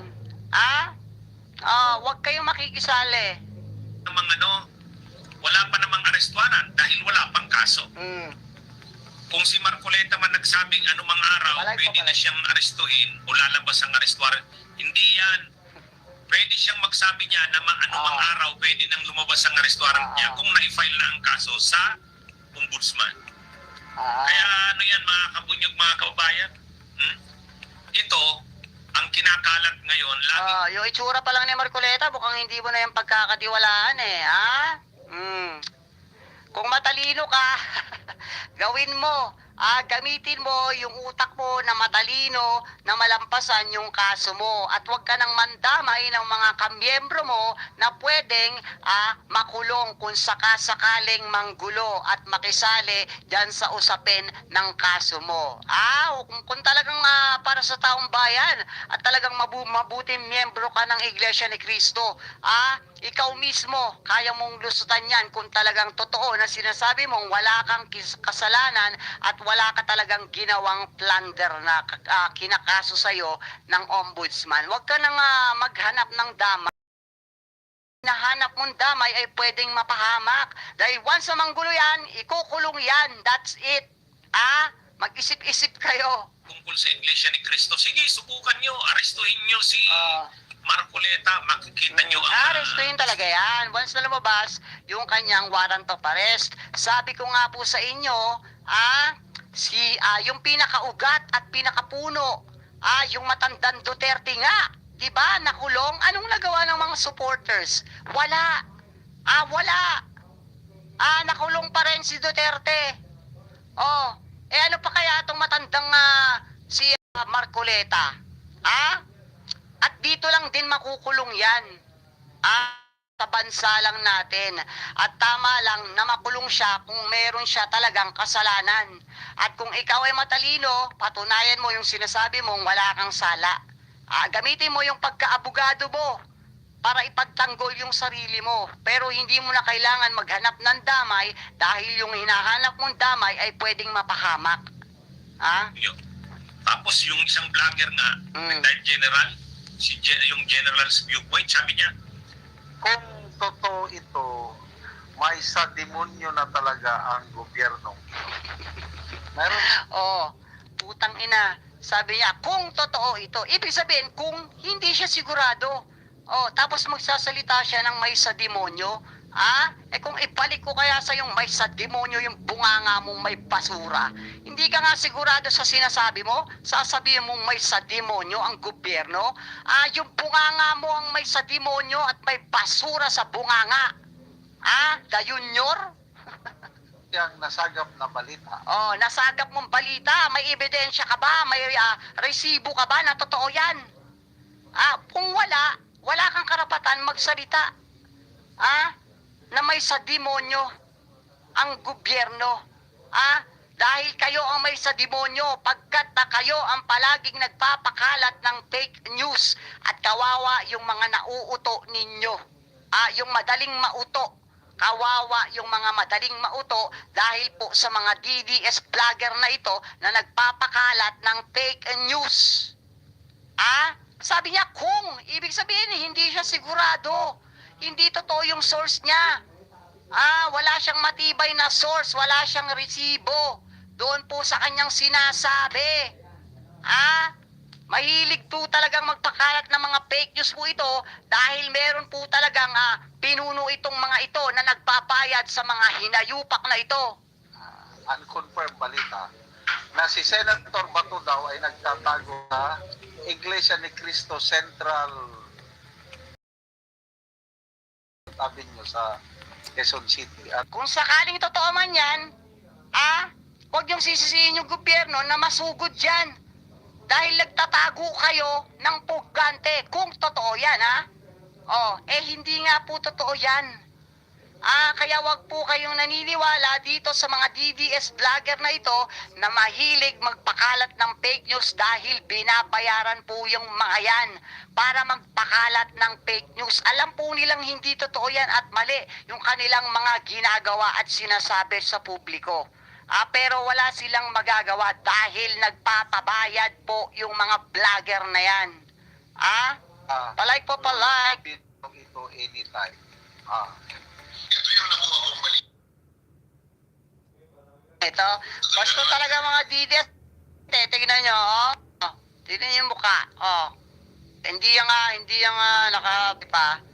Huwag kayong makikisali. Wala pa namang arrest warrant dahil wala pang kaso. Kung si Marcoleta man nagsabing anumang araw, pwede na siyang arestuhin o lalabas ang arrest warrant, hindi yan. Pwede siyang magsabi niya na anumang araw pwede nang lumabas ang arrest warrant niya kung na-file na ang kaso sa ombudsman. Kaya yan mga kabunyog, mga kababayan? Ito, ang kinakalat ngayon, Yung itsura pa lang ni Marcoleta, mukhang hindi mo na yung pagkakatiwalaan Kung matalino ka, gawin mo. Gamitin mo yung utak mo na matalino na malampasan yung kaso mo. At huwag ka nang mandamay ng mga kamiyembro mo na pwedeng makulong kung sakasakaling manggulo at makisali dyan sa usapin ng kaso mo. Kung talagang para sa taong bayan at talagang mabuting miyembro ka ng Iglesia ni Cristo, ikaw mismo kaya mong lusutan yan kung talagang totoo na sinasabi mong wala kang kasalanan at wala ka talagang ginawang plunder na kinakaso sa'yo ng ombudsman. Huwag ka nang maghanap ng damay. Nahanap mong damay ay pwedeng mapahamak. Dahil once na manggulo yan, ikukulong yan. That's it. Mag-isip-isip kayo. tungkol sa Iglesia ni Cristo. Sige, subukan nyo, arestuhin nyo si Marcoleta, makikita nyo ang... Arestuhin talaga yan. Once na lumabas, yung kanyang warrant of arrest. Sabi ko nga po sa inyo, yung pinakaugat at pinakapuno, yung matandang Duterte nga, diba, nakulong, anong nagawa ng mga supporters? Wala. Wala. Nakulong pa rin si Duterte. Ano pa kaya itong matandang si Marcoleta? At dito lang din makukulong yan. Sa bansa lang natin. At tama lang na makulong siya kung meron siya talagang kasalanan. At kung ikaw ay matalino, patunayan mo yung sinasabi mong wala kang sala. Gamitin mo yung pagkaabogado mo para ipagtanggol yung sarili mo. Pero hindi mo na kailangan maghanap ng damay dahil yung hinahanap mong damay ay pwedeng mapahamak. Tapos yung isang vlogger nga, retired general, yung general's viewpoint, sabi niya, kung totoo ito, may sa demonyo na talaga ang gobyerno. Meron Oh, putang ina. Sabi niya, kung totoo ito, ibig sabihin, kung hindi siya sigurado. Oh, tapos magsasalita siya ng may sa demonyo. Kung ibalik ko kaya sa yung may sa demonyo, yung bunganga mong may basura, hindi ka nga sigurado sa sinasabi mo, sasabihin mong may sa demonyo ang gobyerno, yung bunganga mo ang may sa demonyo at may basura sa bunganga. The junior? yang nasagap na balita. Oh, nasagap mong balita, may ebidensya ka ba? May resibo ka ba na totoo yan? Kung wala kang karapatan magsalita. Na may sa demonyo ang gobyerno. Dahil kayo ang may sa demonyo, pagkat na kayo ang palaging nagpapakalat ng fake news at kawawa yung mga nauuto ninyo. Yung madaling mauto. Kawawa yung mga madaling mauto dahil po sa mga DDS vlogger na ito na nagpapakalat ng fake news. Sabi niya kung, ibig sabihin hindi siya sigurado. Hindi totoo yung source niya. Wala siyang matibay na source, wala siyang resibo. Doon po sa kanyang sinasabi. Mahilig po talagang magpakalat ng mga fake news po ito dahil meron po talagang pinuno itong mga ito na nagpapayad sa mga hinayupak na ito. Unconfirmed balita na si Senator Bato daw ay nagtatago sa Iglesia ni Cristo Central Avenue sa Quezon City. At Kung sakaling totoo man yan, huwag yung sisisihin yung gobyerno na masugod dyan. Dahil nagtatago kayo ng pugante. Kung totoo yan, hindi nga po totoo yan. Kaya wag po kayong naniniwala dito sa mga DDS vlogger na ito na mahilig magpakalat ng fake news dahil binabayaran po yung mga yan para magpakalat ng fake news. Alam po nilang hindi totoo yan at mali yung kanilang mga ginagawa at sinasabi sa publiko. Pero wala silang magagawa dahil nagpapabayad po yung mga vlogger na yan. Palike po, palike. ito anytime. Ito yung nakuha kong balita. Ito, basta talaga mga DDS. Tignan nyo, tignan nyo yung mukha. Hindi yung nakapipa.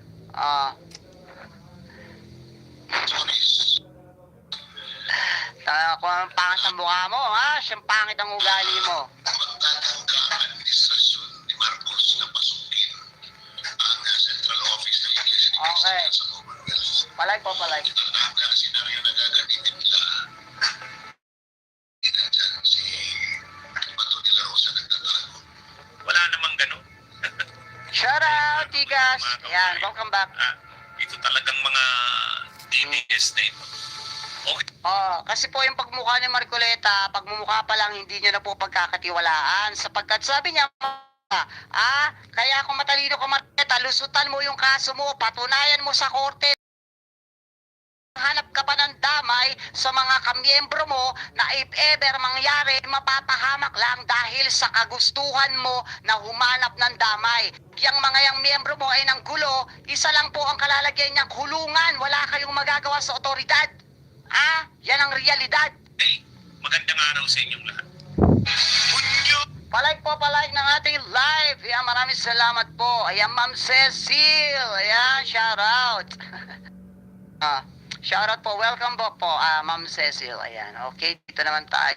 Kung ang pangit ang mukha mo, siyang pangit ang ugali mo. Magtatangka ang administrasyon ni Marcos na pasukin ang Central Office ng Iglesia ni Cristo Okay. sa Commonwealth. Palike po, palike. At ang senaryo na gagamitin nila, nandyan si Bato de la Rosa nagtatago. Wala namang ganun. Shout out, Tigas. Ayan, welcome back. Ito talagang mga DDS na ito. Okay. Kasi po yung pagmukha ni Marcoleta, pagmumukha pa lang hindi niya na po pagkakatiwalaan sapagkat sabi niya, kaya kung matalino ka Marcoleta, lusutan mo yung kaso mo, patunayan mo sa korte. Hanap ka pa ng damay sa mga kamiyembro mo na if ever mangyari, mapapahamak lang dahil sa kagustuhan mo na humanap ng damay. Yang mga yang miyembro mo ay ng gulo, isa lang po ang kalalagyan niyang kulungan, wala kayong magagawa sa otoridad. Yan ang realidad. Hey, magandang araw sa inyong lahat. Bunyo! Palike po, palike ng ating live. Ayan, maraming salamat po. Ayan, Ma'am Cecil. Ayan, shout out. Shout out po. Welcome po, Ma'am Cecil. Ayan, okay. Dito naman tayo.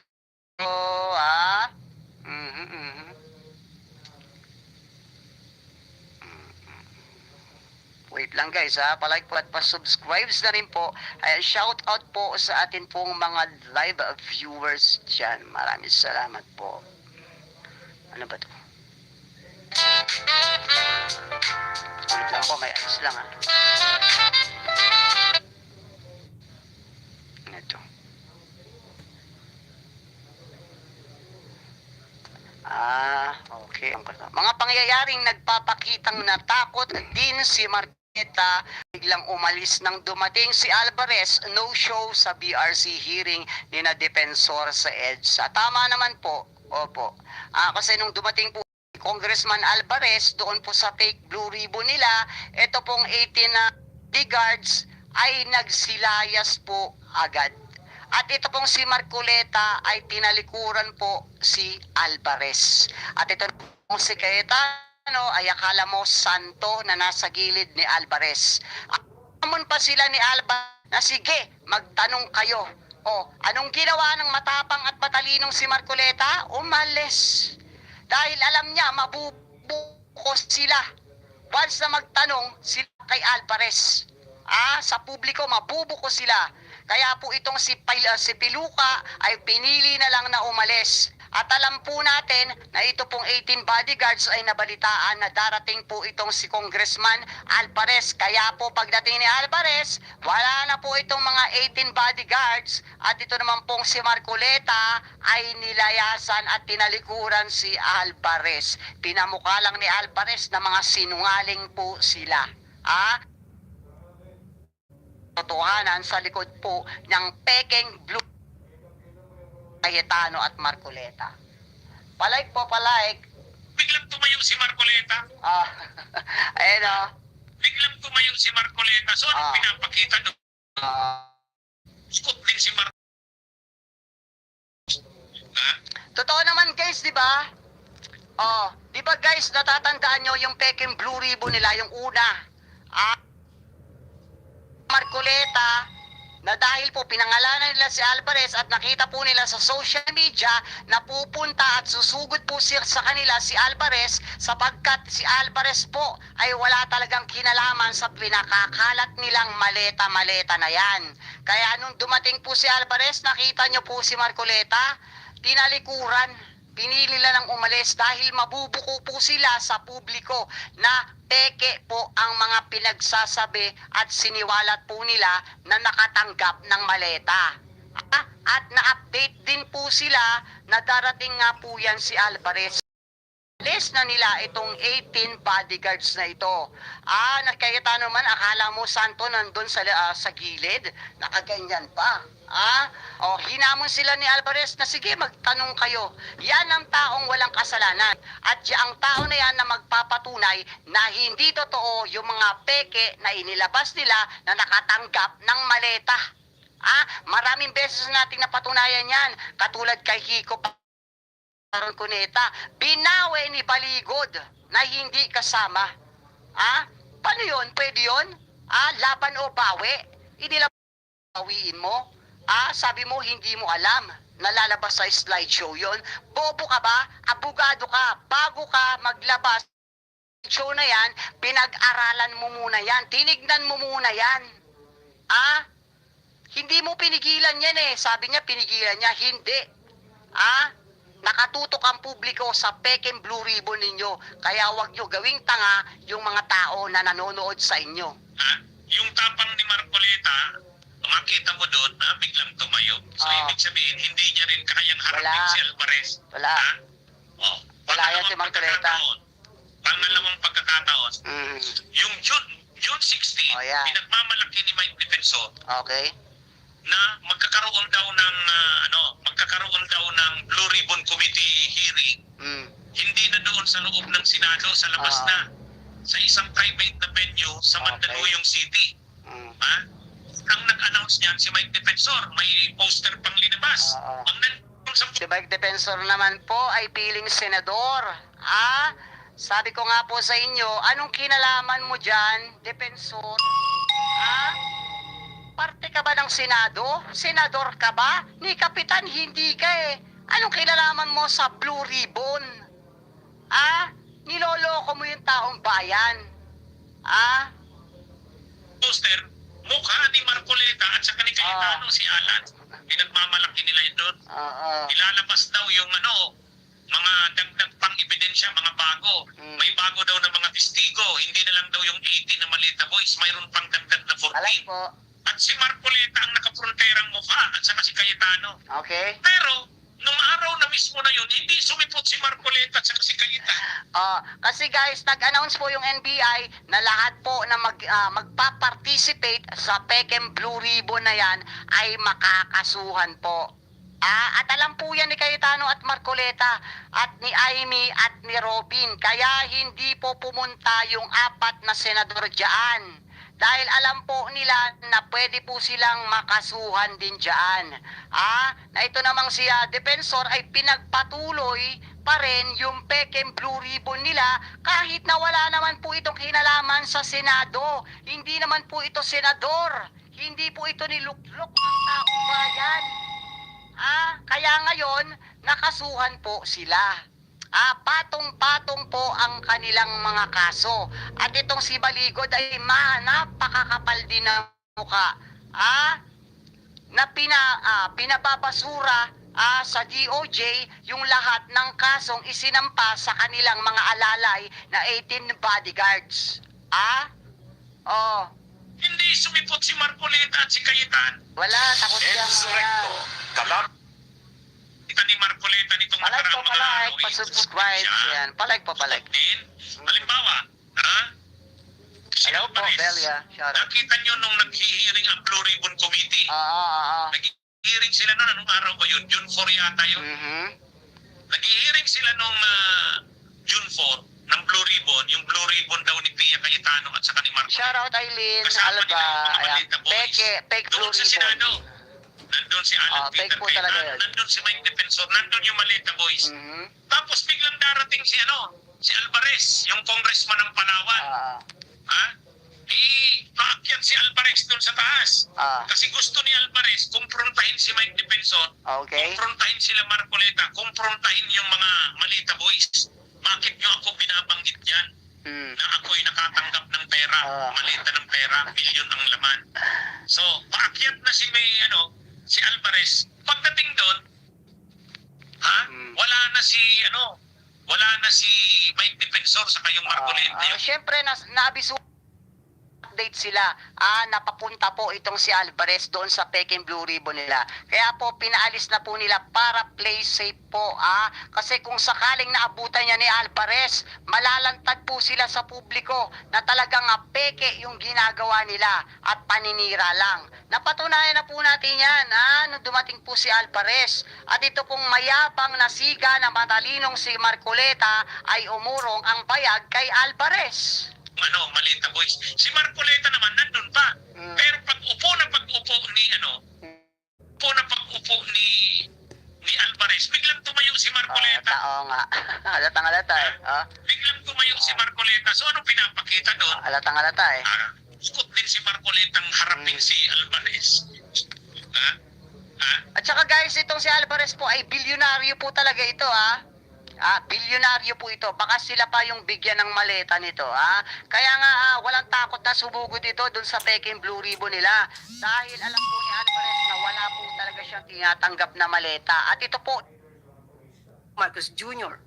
Wait lang guys palike po at pa-subscribes na rin po. Ayan, shout out po sa atin pong mga live viewers dyan. Maraming salamat po. Ano ba to? Wait lang po, may alis lang Ito. Okay. Mga pangyayaring nagpapakitang natakot din si Marcoleta, biglang umalis nang dumating si Alvarez, no show sa BRC hearing ni na Defensor sa EDSA. Tama naman po. Opo. Kasi nung dumating po Congressman Alvarez doon po sa fake blue ribbon nila, ito pong 18 na bodyguards ay nagsilayas po agad. At ito pong si Marcoleta ay tinalikuran po si Alvarez. At ito pong si Cayetano ay akala mo santo na nasa gilid ni Alvarez. Amon pa sila ni Alvarez na sige, magtanong kayo. O, anong ginawa ng matapang at matalinong si Marcoleta? Umalis. Dahil alam niya, mabubukos sila. Once na magtanong sila kay Alvarez, sa publiko, mabubukos sila. Kaya po itong si Piluka ay pinili na lang na umalis. At alam po natin na ito pong 18 bodyguards ay nabalitaan na darating po itong si Congressman Alvarez. Kaya po pagdating ni Alvarez, wala na po itong mga 18 bodyguards. At ito naman pong si Marcoleta ay nilayasan at tinalikuran si Alvarez. Pinamukha lang ni Alvarez na mga sinungaling po sila. Totohanan sa likod po ng peking blue Cayetano at Marcoleta. Palaik po, palaik. Biglang tumayo si Marcoleta. Ayan o. Biglang tumayo si Marcoleta. So, anong pinapakita doon? Skot din si Marcoleta. Totoo naman guys, di ba? Di ba guys, natatandaan nyo yung peking blue ribbon nila, yung una. Marcoleta, na dahil po pinangalanan nila si Alvarez at nakita po nila sa social media na pupunta at susugod po sa kanila si Alvarez sapagkat si Alvarez po ay wala talagang kinalaman sa pinakakalat nilang maleta-maleta na yan. Kaya nung dumating po si Alvarez, nakita nyo po si Marcoleta, tinalikuran. Pinili lang umalis dahil mabubuko po sila sa publiko na peke po ang mga pinagsasabi at siniwalat po nila na nakatanggap ng maleta. At na-update din po sila na darating nga po yan si Alvarez. Alis na nila itong 18 bodyguards na ito. Nakikita naman, akala mo santo nandun sa gilid, nakaganyan pa. Hinamon sila ni Alvarez na sige, magtanong kayo. Yan ang taong walang kasalanan. At ang tao na yan na magpapatunay na hindi totoo yung mga peke na inilabas nila na nakatanggap ng maleta. Maraming beses nating napatunayan yan. Katulad kay Kiko Cuneta, binawi ni Baligod na hindi kasama. Paano yun? Pwede yun? Laban o bawi? Bawiin mo? Sabi mo hindi mo alam. Nalalabas sa slideshow yon. Bobo ka ba? Abogado ka. Bago ka maglabas show na yan, pinag-aralan mo muna yan. Tinignan mo muna yan. Hindi mo pinigilan yan eh. Sabi niya pinigilan niya. Hindi. Nakatutok ang publiko sa peking blue ribbon ninyo. Kaya wag nyo gawing tanga yung mga tao na nanonood sa inyo. Yung tapang ni Marcoleta, makita mo doon na biglang tumayo. So, ibig sabihin, hindi niya rin kayang harapin si Alvarez. Wala. Wala yan si Marcoleta. Pangalawang pagkakataon, yung June 16, pinagmamalaki ni Mike Defensor. Okay. Na magkakaroon daw ng Blue Ribbon Committee hearing. Hindi na doon sa loob ng Senado, sa labas na. Sa isang private na venue sa Mandaluyong City. Ang nag-announce niyan si Mike Defensor, may poster pang linabas. Si Mike Defensor naman po ay piling senador. Sabi ko nga po sa inyo, anong kinalaman mo dyan, Defensor? Parte ka ba ng Senado? Senador ka ba? Ni Kapitan, hindi ka eh. Anong kinalaman mo sa Blue Ribbon? Niloloko mo yung taong bayan. Poster, mukha ni Marcoleta at saka ni Cayetano si Alan. Pinagmamalaki nila yun doon. Ilalabas daw yung mga dagdag pang ebidensya, mga bago. May bago daw na mga testigo. Hindi na lang daw yung 18 na Maleta Boys. Mayroon pang dagdag na 14. Alay po. At si Marcoleta ang nakapronterang mukha at saka si Cayetano. Okay. Pero, nung araw na mismo na yun, hindi sumipot si Marcoleta at saka si Cayetano. Kasi guys, nag-announce po yung NBI na lahat po na magpa-participate sa peking blue ribbon na yan ay makakasuhan po. At alam po yan ni Cayetano at Marcoleta at ni Amy at ni Robin. Kaya hindi po pumunta yung 4 na senador dyan. dahil alam po nila na pwede po silang makasuhan din dyan. Na ito namang si Defensor ay pinagpatuloy pa rin yung peking blue ribbon nila kahit na wala naman po itong kinalaman sa Senado. Hindi naman po ito senador. Hindi po ito niluklok ng taong bayan. Kaya ngayon, nakasuhan po sila. Patong-patong po ang kanilang mga kaso. At itong si Baligod ay napakakapal din ng mukha. Na pinababasura sa DOJ yung lahat ng kasong isinampa sa kanilang mga alalay na 18 bodyguards. Hindi sumipot si Marcoleta at si Cayetano. Wala, takot yan. Kalap. Kita ni Marcoleta nitong Palike po, nakaraang mga palike. araw, Pa-subscribe siya. yan. Palike po, palike. Din, halimbawa, si Hello po, Alvarez, Belia. Shout out. nakita nyo nung nag-hearing ang Blue Ribbon Committee? Nag-hearing sila noon, anong araw ba yun? June 4 yata yun. Nag-hearing sila nung June 4 ng Blue Ribbon, yung Blue Ribbon daw ni Pia Cayetano at saka ni Marco. Shout out Aileen, Kasama Alba, nila yung mga ayan, Balita Boys. fake blue Doon sa ribbon. Senado, nandun si Alan fake Peter po talaga Cayetano, yun. nandun si Mike Defensor, nandun yung Malita Boys. Tapos biglang darating si Alvarez, yung congressman ng Palawan. Paakyat si Alvarez doon sa taas. Kasi gusto ni Alvarez kumprontahin si Mike Defensor, kumprontahin sila Marcoleta, kumprontahin yung mga Malita Boys. Bakit nyo ako binabanggit dyan? Na ako'y nakatanggap ng pera, malita ng pera, milyon ang laman. So, paakyat na si Alvarez. Pagdating doon, wala na si Mike Defensor sa kayong Marcoleta. Siyempre, naabiso update sila napapunta po itong si Alvarez doon sa peking blue ribbon nila. Kaya po pinaalis na po nila para play safe po. Kasi kung sakaling naabutan niya ni Alvarez, malalantad po sila sa publiko na talagang peke yung ginagawa nila at paninira lang. Napatunayan na po natin yan nung dumating po si Alvarez. At ito pong mayabang na siga na matalinong si Marcoleta ay umurong ang bayag kay Alvarez. Malita Boys. Si Marcoleta naman nandun pa. Pero pag-upo ni Alvarez, biglang tumayo si Marcoleta. Oo nga. Halatang-halata Biglang tumayo si Marcoleta. So anong pinapakita doon? Halatang-halata Gusto din si Marcoleta ang harapin si Alvarez. At saka guys, itong si Alvarez po ay bilyonaryo po talaga ito bilyonaryo po ito. Baka sila pa yung bigyan ng maleta nito Kaya nga walang takot na sumugod ito dun sa peking blue ribbon nila. Dahil alam po ni Alvarez na wala po talaga siyang tinatanggap na maleta. At ito po Marcos Jr.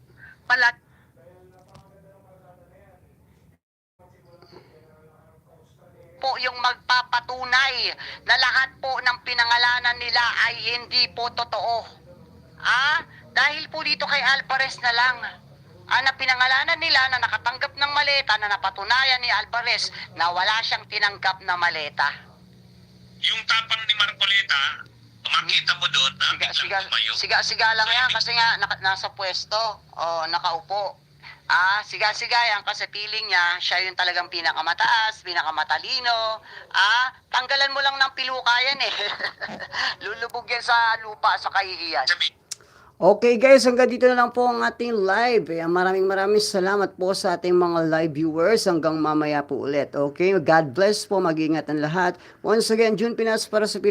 po yung magpapatunay na lahat po ng pinangalanan nila ay hindi po totoo. Dahil po dito kay Alvarez na lang na pinangalanan nila na nakatanggap ng maleta na napatunayan ni Alvarez na wala siyang tinanggap na maleta. Yung tapang ni Marcoleta, makita mo doon na biglang tumayo. Siga lang yan kasi nga nasa pwesto nakaupo. Siga yan kasi feeling niya siya yung talagang pinakamataas, pinakamatalino. Tanggalan mo lang ng pilukayan lulubog yan sa lupa sa kahihiyan. Okay guys, hanggang dito na lang po ang ating live. Maraming salamat po sa ating mga live viewers. Hanggang mamaya po ulit. Okay, God bless po, mag-iingat ang lahat. Once again, June Pinas para sa